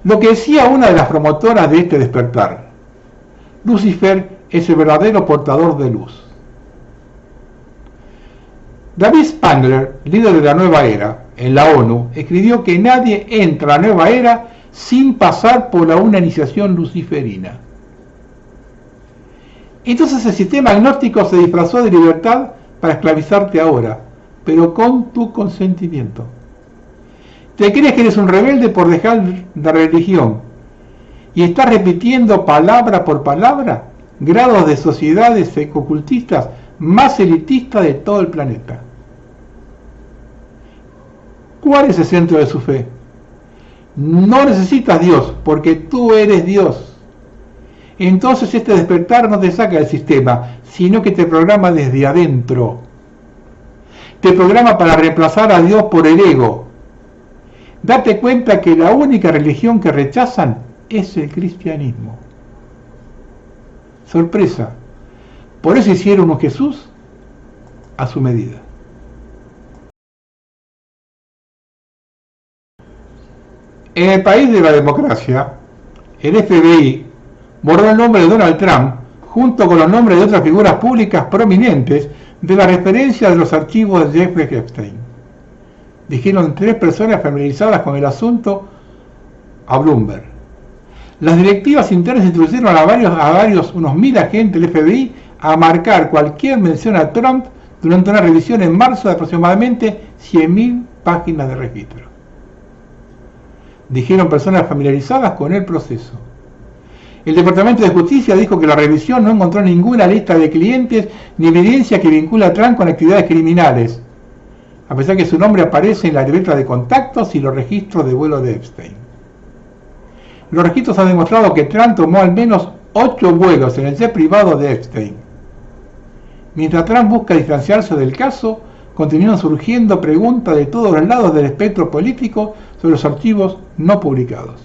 Lo que decía una de las promotoras de este despertar: Lucifer es el verdadero portador de luz. David Spangler, líder de la nueva era en la ONU, escribió que nadie entra a la nueva era sin pasar por una iniciación luciferina. Entonces el sistema agnóstico se disfrazó de libertad para esclavizarte ahora, pero con tu consentimiento. Te crees que eres un rebelde por dejar la religión y estás repitiendo palabra por palabra grados de sociedades ecocultistas más elitistas de todo el planeta. ¿Cuál es el centro de su fe? No necesitas Dios, porque tú eres Dios. Entonces este despertar no te saca del sistema, sino que te programa desde adentro. Te programa para reemplazar a Dios por el ego. Date cuenta que la única religión que rechazan es el cristianismo. Sorpresa. Por eso hicieron un Jesús a su medida. En el país de la democracia, el FBI borró el nombre de Donald Trump junto con los nombres de otras figuras públicas prominentes de la referencia de los archivos de Jeffrey Epstein. Dijeron 3 personas familiarizadas con el asunto a Bloomberg. Las directivas internas introdujeron a varios, unos 1000 agentes del FBI a marcar cualquier mención a Trump durante una revisión en marzo de aproximadamente 100.000 páginas de registro. Dijeron personas familiarizadas con el proceso. El Departamento de Justicia dijo que la revisión no encontró ninguna lista de clientes ni evidencia que vincula a Trump con actividades criminales, a pesar que su nombre aparece en la libreta de contactos y los registros de vuelo de Epstein. Los registros han demostrado que Trump tomó al menos 8 vuelos en el jet privado de Epstein. Mientras Trump busca distanciarse del caso, continúan surgiendo preguntas de todos los lados del espectro político sobre los archivos no publicados.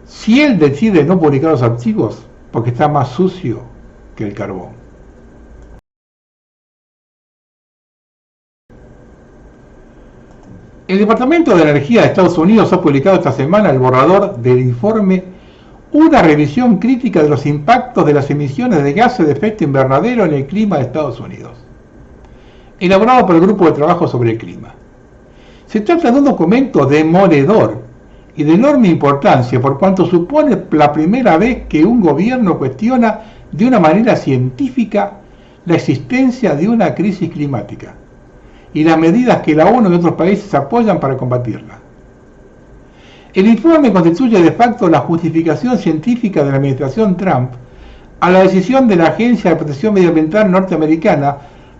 Si él decide no publicar los archivos, porque está más sucio que el carbón. El Departamento de Energía de Estados Unidos ha publicado esta semana el borrador del informe Una revisión crítica de los impactos de las emisiones de gases de efecto invernadero en el clima de Estados Unidos, elaborado por el Grupo de Trabajo sobre el Clima. Se trata de un documento demoledor y de enorme importancia por cuanto supone la primera vez que un gobierno cuestiona de una manera científica la existencia de una crisis climática y las medidas que la ONU y otros países apoyan para combatirla. El informe constituye de facto la justificación científica de la administración Trump a la decisión de la Agencia de Protección Medioambiental norteamericana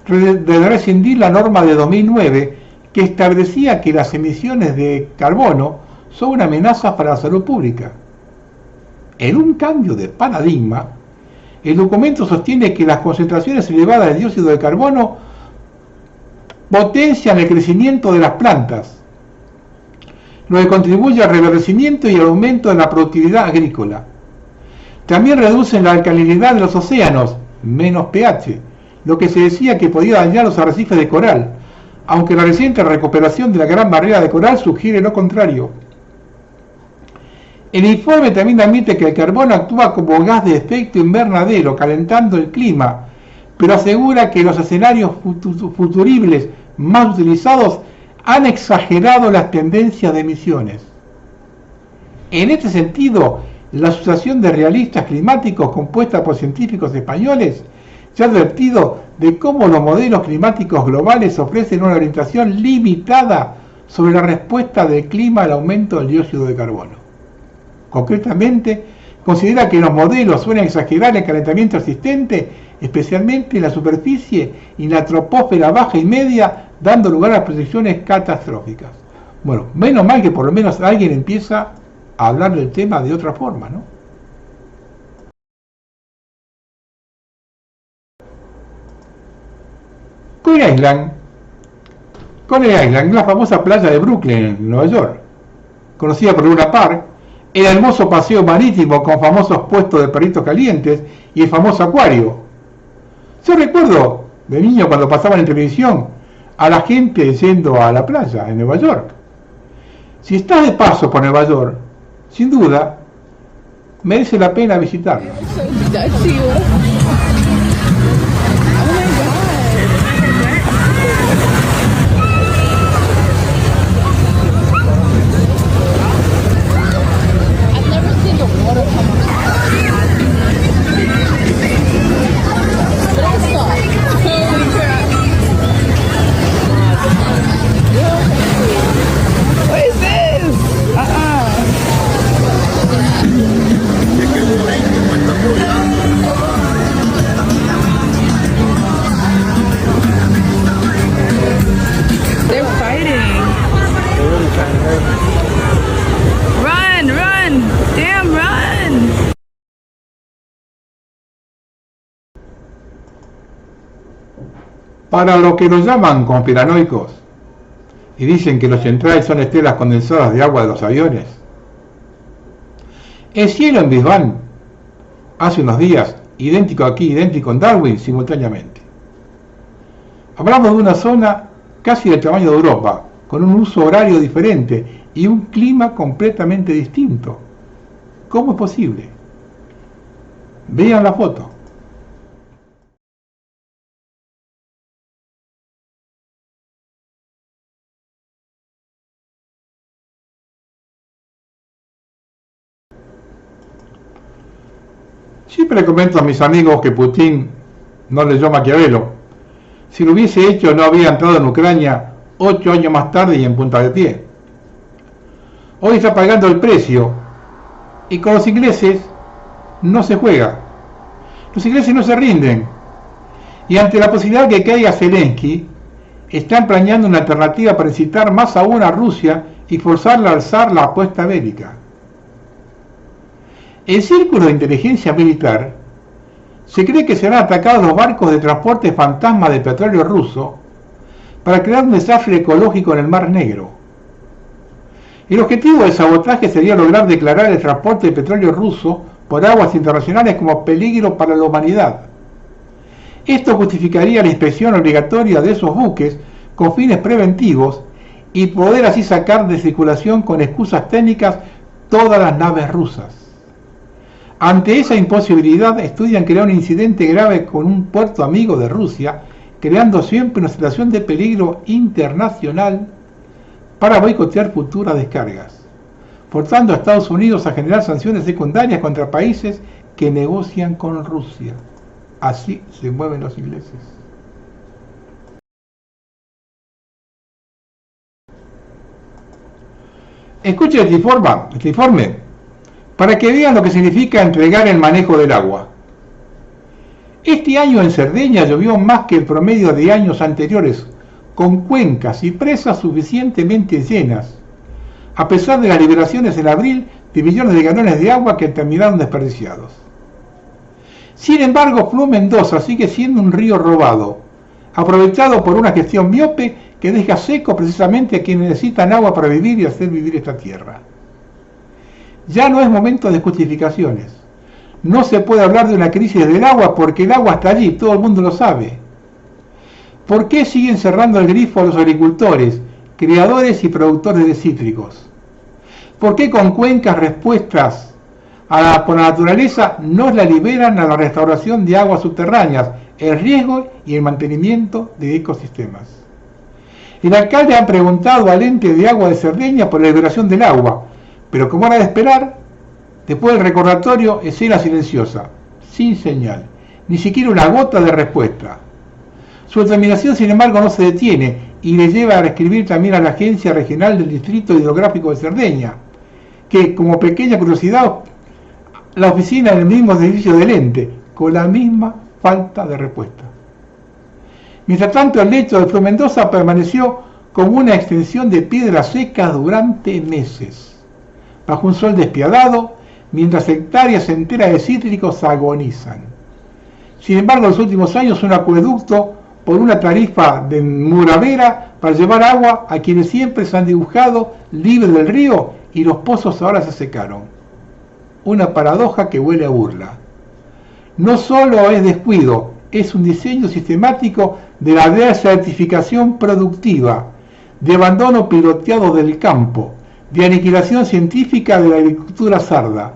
de rescindir la norma de 2009 que establecía que las emisiones de carbono son una amenaza para la salud pública. En un cambio de paradigma, el documento sostiene que las concentraciones elevadas de dióxido de carbono potencian el crecimiento de las plantas, lo que contribuye al reverdecimiento y al aumento de la productividad agrícola. También reducen la alcalinidad de los océanos, menos pH, lo que se decía que podía dañar los arrecifes de coral, aunque la reciente recuperación de la gran barrera de coral sugiere lo contrario. El informe también admite que el carbono actúa como gas de efecto invernadero, calentando el clima, pero asegura que los escenarios futuribles más utilizados han exagerado las tendencias de emisiones. En este sentido, la Asociación de Realistas Climáticos, compuesta por científicos españoles, se ha advertido de cómo los modelos climáticos globales ofrecen una orientación limitada sobre la respuesta del clima al aumento del dióxido de carbono. Concretamente, considera que los modelos suelen exagerar el calentamiento existente, especialmente en la superficie y en la troposfera baja y media, dando lugar a proyecciones catastróficas. Bueno, menos mal que por lo menos alguien empieza a hablar del tema de otra forma, ¿no? Coney Island, la famosa playa de Brooklyn, en Nueva York, conocida por Luna Park, el hermoso paseo marítimo con famosos puestos de perritos calientes y el famoso acuario. Yo recuerdo de niño cuando pasaban en televisión a la gente yendo a la playa en Nueva York. Si estás de paso por Nueva York, sin duda, merece la pena visitarlo. Para los que los llaman conspiranoicos y dicen que los centrales son estelas condensadas de agua de los aviones, el cielo en Brisbane hace unos días, idéntico aquí, idéntico en Darwin, simultáneamente. Hablamos de una zona casi del tamaño de Europa, con un uso horario diferente y un clima completamente distinto. ¿Cómo es posible? Vean la foto. Siempre comento a mis amigos que Putin no leyó Maquiavelo. Si lo hubiese hecho, no habría entrado en Ucrania 8 años más tarde y en punta de pie. Hoy está pagando el precio, y con los ingleses no se juega. Los ingleses no se rinden, y ante la posibilidad de que caiga Zelensky, están planeando una alternativa para incitar más aún a Rusia y forzarla a alzar la apuesta bélica. En círculos de inteligencia militar, se cree que serán atacados los barcos de transporte fantasma de petróleo ruso para crear un desastre ecológico en el Mar Negro. El objetivo del sabotaje sería lograr declarar el transporte de petróleo ruso por aguas internacionales como peligro para la humanidad. Esto justificaría la inspección obligatoria de esos buques con fines preventivos y poder así sacar de circulación con excusas técnicas todas las naves rusas. Ante esa imposibilidad, estudian crear un incidente grave con un puerto amigo de Rusia, creando siempre una situación de peligro internacional para boicotear futuras descargas, forzando a Estados Unidos a generar sanciones secundarias contra países que negocian con Rusia. Así se mueven los ingleses. Escuchen este informe para que vean lo que significa entregar el manejo del agua. Este año en Cerdeña llovió más que el promedio de años anteriores, con cuencas y presas suficientemente llenas, a pesar de las liberaciones en abril de millones de galones de agua que terminaron desperdiciados. Sin embargo, Flu Mendoza sigue siendo un río robado, aprovechado por una gestión miope que deja seco precisamente a quienes necesitan agua para vivir y hacer vivir esta tierra. Ya no es momento de justificaciones. No se puede hablar de una crisis del agua porque el agua está allí, todo el mundo lo sabe. ¿Por qué siguen cerrando el grifo a los agricultores, criadores y productores de cítricos? ¿Por qué con cuencas respuestas por la naturaleza no la liberan a la restauración de aguas subterráneas, el riego y el mantenimiento de ecosistemas? El alcalde ha preguntado al ente de agua de Cerdeña por la liberación del agua, pero como era de esperar, después del recordatorio, escena silenciosa, sin señal, ni siquiera una gota de respuesta. Su determinación, sin embargo, no se detiene y le lleva a escribir también a la Agencia Regional del Distrito Hidrográfico de Cerdeña, que, como pequeña curiosidad, la oficina en el mismo edificio del ente, con la misma falta de respuesta. Mientras tanto, el lecho de Flu Mendoza permaneció como una extensión de piedra seca durante meses, bajo un sol despiadado, mientras hectáreas enteras de cítricos agonizan. Sin embargo, en los últimos años un acueducto por una tarifa de muravera para llevar agua a quienes siempre se han dibujado libres del río y los pozos ahora se secaron. Una paradoja que huele a burla. No solo es descuido, es un diseño sistemático de la desertificación productiva, de abandono piloteado del campo, de aniquilación científica de la agricultura sarda.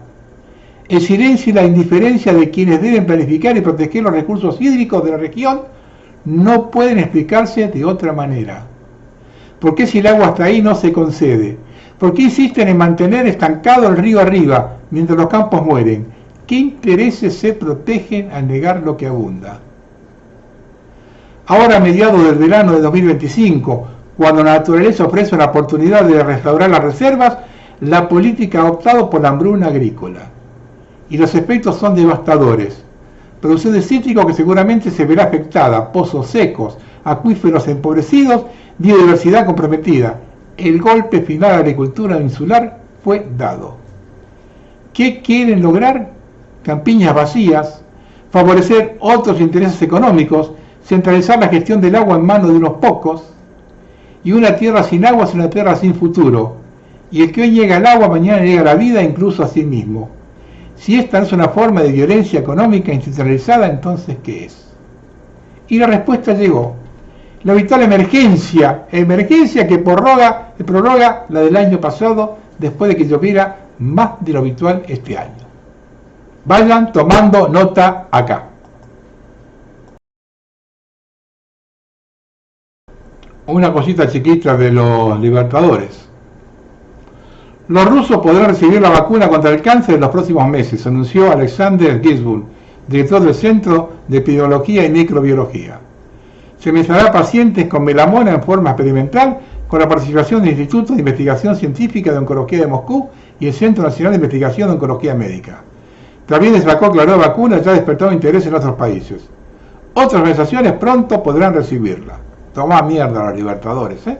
El silencio y la indiferencia de quienes deben planificar y proteger los recursos hídricos de la región no pueden explicarse de otra manera. ¿Por qué si el agua está ahí no se concede? ¿Por qué insisten en mantener estancado el río arriba mientras los campos mueren? ¿Qué intereses se protegen al negar lo que abunda? Ahora, a mediados del verano de 2025, cuando la naturaleza ofrece una oportunidad de restaurar las reservas, la política ha optado por la hambruna agrícola. Y los efectos son devastadores. Producción de cítrico que seguramente se verá afectada, pozos secos, acuíferos empobrecidos, biodiversidad comprometida. El golpe final a la agricultura insular fue dado. ¿Qué quieren lograr? Campiñas vacías, favorecer otros intereses económicos, centralizar la gestión del agua en manos de unos pocos, y una tierra sin agua es una tierra sin futuro, y el que hoy llega al agua, mañana llega a la vida, incluso a sí mismo. Si esta no es una forma de violencia económica institucionalizada, entonces ¿qué es? Y la respuesta llegó. La habitual emergencia que prorroga la del año pasado, después de que lloviera más de lo habitual este año. Vayan tomando nota acá. Una cosita chiquita de los Libertadores. Los rusos podrán recibir la vacuna contra el cáncer en los próximos meses, anunció Alexander Gisburg, director del Centro de Epidemiología y Microbiología. Se administrará a pacientes con melanoma en forma experimental con la participación del Instituto de Investigación Científica de Oncología de Moscú y el Centro Nacional de Investigación de Oncología Médica. También destacó que la nueva vacuna ya ha despertado interés en otros países. Otras organizaciones pronto podrán recibirla. Tomá mierda a los Libertadores, ¿eh?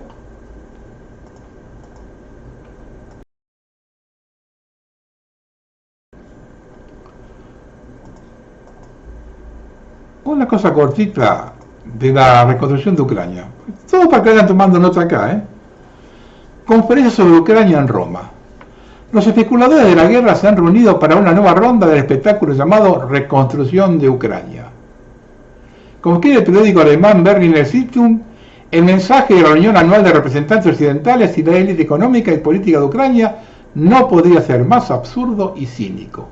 Una cosa cortita de la reconstrucción de Ucrania. Todo para que vayan tomando nota acá, ¿eh? Conferencia sobre Ucrania en Roma. Los especuladores de la guerra se han reunido para una nueva ronda del espectáculo llamado Reconstrucción de Ucrania. Como quiere el periódico alemán Berliner Zeitung, el mensaje de la reunión anual de representantes occidentales y la élite económica y política de Ucrania no podría ser más absurdo y cínico.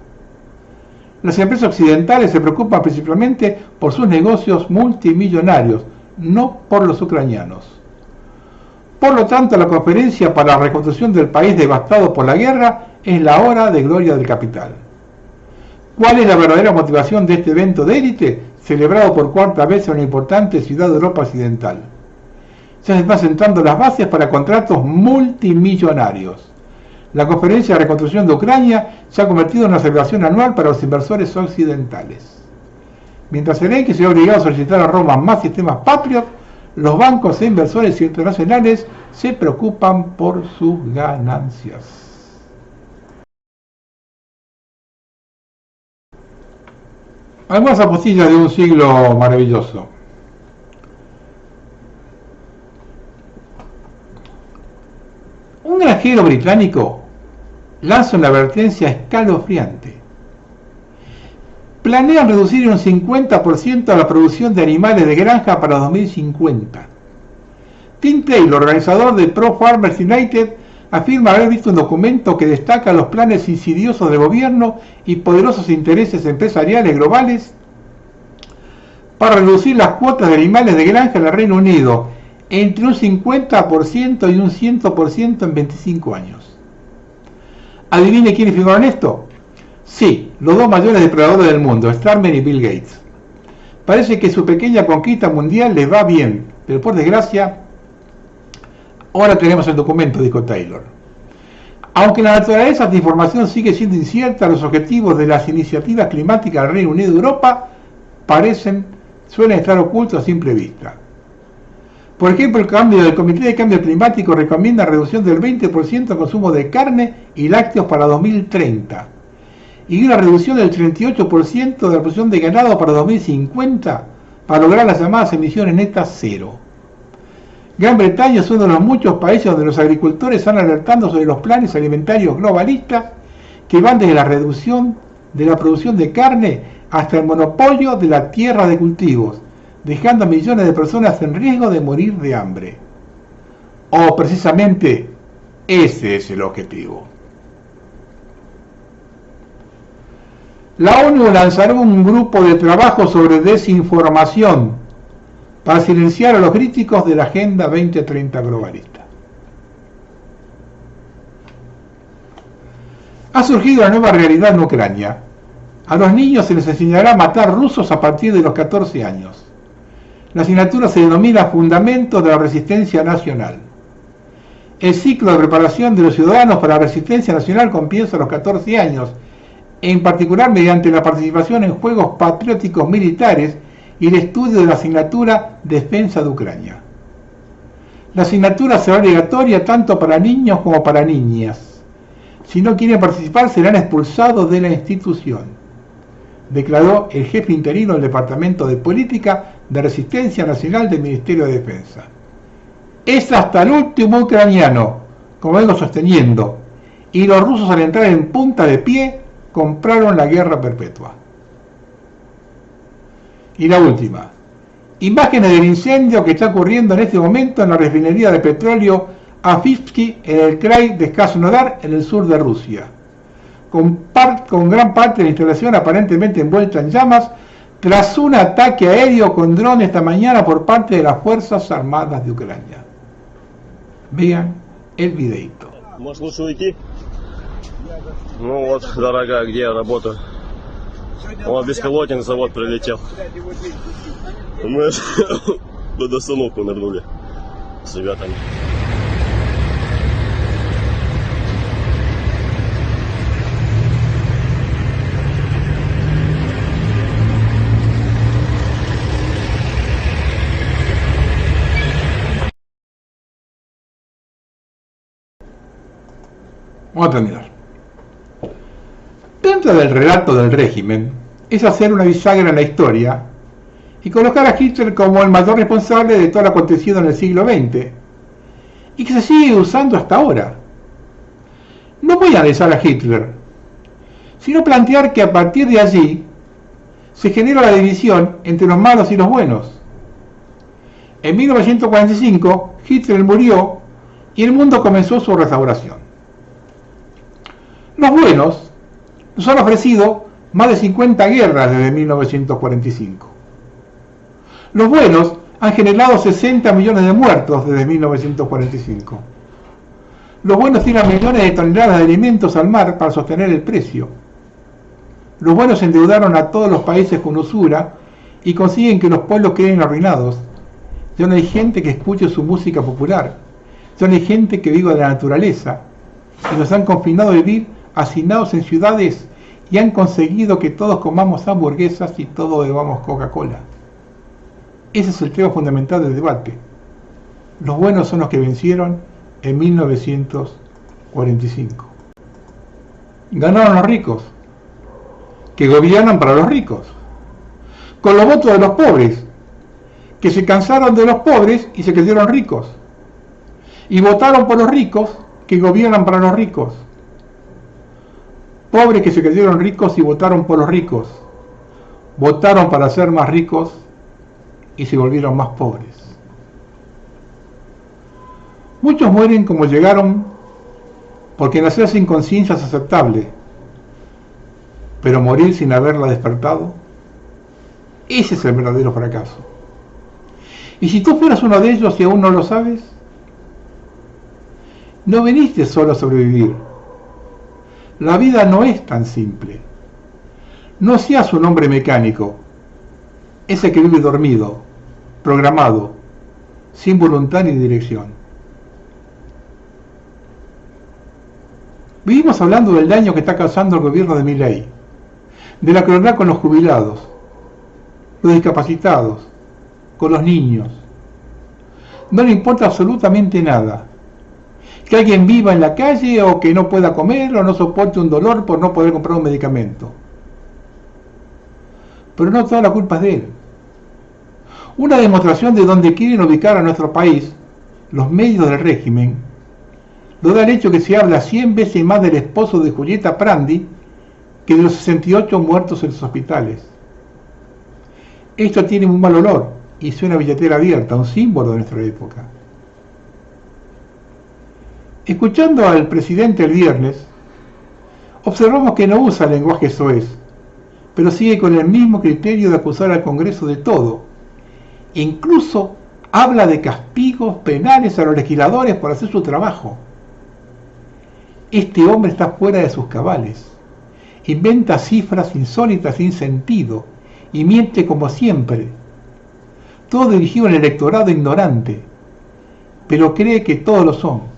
Las empresas occidentales se preocupan principalmente por sus negocios multimillonarios, no por los ucranianos. Por lo tanto, la conferencia para la reconstrucción del país devastado por la guerra es la hora de gloria del capital. ¿Cuál es la verdadera motivación de este evento de élite, celebrado por cuarta vez en una importante ciudad de Europa occidental? Ya se están sentando las bases para contratos multimillonarios. La conferencia de reconstrucción de Ucrania se ha convertido en una celebración anual para los inversores occidentales. Mientras Zelensky se ha obligado a solicitar a Roma más sistemas Patriot, los bancos e inversores internacionales se preocupan por sus ganancias. Algunas apostillas de un siglo maravilloso. Un granjero británico lanza una advertencia escalofriante. Planean reducir un 50% la producción de animales de granja para 2050. Tim Taylor, organizador de Pro Farmers United, afirma haber visto un documento que destaca los planes insidiosos del gobierno y poderosos intereses empresariales globales para reducir las cuotas de animales de granja en el Reino Unido entre un 50% y un 100% en 25 años. ¿Adivine quiénes firmaron esto? Sí, los dos mayores depredadores del mundo, Starmer y Bill Gates. Parece que su pequeña conquista mundial les va bien, pero por desgracia, ahora tenemos el documento, dijo Taylor. Aunque la naturaleza de información sigue siendo incierta, los objetivos de las iniciativas climáticas del Reino Unido y Europa suelen estar ocultos a simple vista. Por ejemplo, el Comité de Cambio Climático recomienda reducción del 20% del consumo de carne y lácteos para 2030 y una reducción del 38% de la producción de ganado para 2050 para lograr las llamadas emisiones netas cero. Gran Bretaña es uno de los muchos países donde los agricultores están alertando sobre los planes alimentarios globalistas que van desde la reducción de la producción de carne hasta el monopolio de la tierra de cultivos, dejando a millones de personas en riesgo de morir de hambre. O precisamente ese es el objetivo. La ONU lanzará un grupo de trabajo sobre desinformación para silenciar a los críticos de la Agenda 2030 globalista. Ha surgido una nueva realidad en Ucrania. A los niños se les enseñará a matar rusos a partir de los 14 años. La asignatura se denomina Fundamentos de la Resistencia Nacional. El ciclo de preparación de los ciudadanos para la resistencia nacional comienza a los 14 años, en particular mediante la participación en juegos patrióticos militares y el estudio de la asignatura Defensa de Ucrania. La asignatura será obligatoria tanto para niños como para niñas. Si no quieren participar, serán expulsados de la institución, declaró el jefe interino del Departamento de Política de Resistencia Nacional del Ministerio de Defensa. Es hasta el último ucraniano, como vengo sosteniendo, y los rusos al entrar en punta de pie compraron la guerra perpetua. Y la última, imágenes del incendio que está ocurriendo en este momento en la refinería de petróleo Avivsky en el krai de Krasnodar, en el sur de Rusia, con gran parte de la instalación aparentemente envuelta en llamas tras un ataque aéreo con drones esta mañana por parte de las Fuerzas Armadas de Ucrania. Vean el videito. Может, лучше уйти? Ну вот, дорогая, где я работаю? Вот беспилотник завод прилетел. Мы под остановку нырнули с ребятами. Vamos a terminar. Dentro del relato del régimen es hacer una bisagra en la historia y colocar a Hitler como el mayor responsable de todo lo acontecido en el siglo XX y que se sigue usando hasta ahora. No voy a analizar a Hitler, sino plantear que a partir de allí se genera la división entre los malos y los buenos. En 1945 Hitler murió y el mundo comenzó su restauración. Los buenos nos han ofrecido más de 50 guerras desde 1945. Los buenos han generado 60 millones de muertos desde 1945. Los buenos tiran millones de toneladas de alimentos al mar para sostener el precio. Los buenos endeudaron a todos los países con usura y consiguen que los pueblos queden arruinados. Ya no hay gente que escuche su música popular. Ya no hay gente que viva de la naturaleza. Y nos han confinado a vivir hacinados en ciudades y han conseguido que todos comamos hamburguesas y todos bebamos Coca-Cola. Ese es el tema fundamental del debate. Los buenos son los que vencieron en 1945. Ganaron los ricos, que gobiernan para los ricos, con los votos de los pobres, que se cansaron de los pobres y se creyeron ricos, y votaron por los ricos, que gobiernan para los ricos. Pobres que se creyeron ricos y votaron por los ricos, votaron para ser más ricos y se volvieron más pobres. Muchos mueren como llegaron porque nacer sin conciencia es aceptable, pero morir sin haberla despertado, ese es el verdadero fracaso. Y si tú fueras uno de ellos y aún no lo sabes, no viniste solo a sobrevivir. La vida no es tan simple. No seas un hombre mecánico, ese que vive dormido, programado, sin voluntad ni dirección. Vivimos hablando del daño que está causando el gobierno de Milei, de la crueldad con los jubilados, los discapacitados, con los niños. No le importa absolutamente nada. Que alguien viva en la calle o que no pueda comer o no soporte un dolor por no poder comprar un medicamento. Pero no toda la culpa es de él. Una demostración de dónde quieren ubicar a nuestro país los medios del régimen lo da el hecho que se habla 100 veces más del esposo de Julieta Prandi que de los 68 muertos en los hospitales. Esto tiene un mal olor y suena a billetera abierta, un símbolo de nuestra época. Escuchando al presidente el viernes, observamos que no usa lenguaje soez, pero sigue con el mismo criterio de acusar al Congreso de todo. E incluso habla de castigos penales a los legisladores por hacer su trabajo. Este hombre está fuera de sus cabales. Inventa cifras insólitas sin sentido y miente como siempre. Todo dirigido al electorado ignorante, pero cree que todos lo son.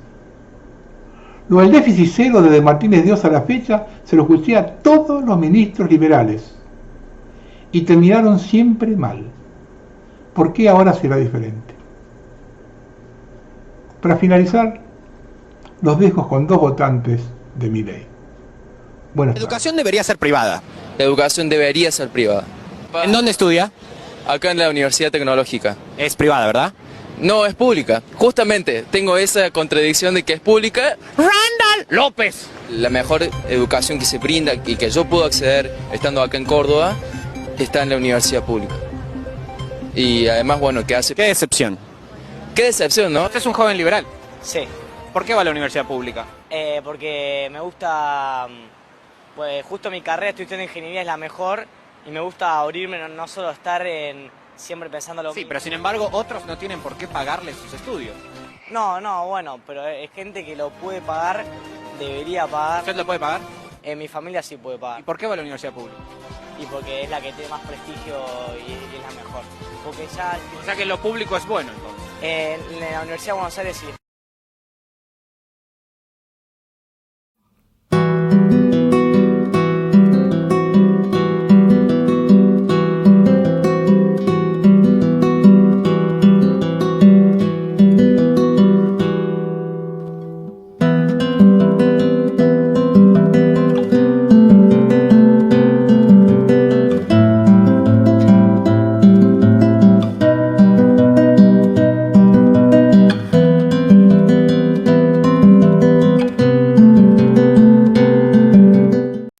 Lo del déficit cero desde Martínez de Oz a la fecha se lo escuché a todos los ministros liberales y terminaron siempre mal. ¿Por qué ahora será diferente? Para finalizar, los dejo con dos votantes de Milei. La educación debería ser privada. La educación debería ser privada. ¿En dónde estudia? Acá en la Universidad Tecnológica. Es privada, ¿verdad? No, es pública. Justamente, tengo esa contradicción de que es pública. Randall López. La mejor educación que se brinda y que yo puedo acceder estando acá en Córdoba está en la universidad pública. Y además, bueno, ¿qué hace? Qué decepción. Qué decepción, ¿no? Usted es un joven liberal. Sí, ¿Por qué va a la universidad pública? porque me gusta, pues justo mi carrera, estoy estudiando ingeniería, es la mejor y me gusta abrirme, no solo estar siempre pensando lo Sí, mismo. pero sin embargo otros no tienen por qué pagarle sus estudios. No, bueno, pero es gente que lo puede pagar, debería pagar. ¿Usted lo puede pagar? Mi familia sí puede ¿Y pagar. por qué va a la universidad pública? Y porque es la que tiene más prestigio y es la mejor. Porque ya O sea que lo público es bueno entonces. en la Universidad de Buenos Aires sí.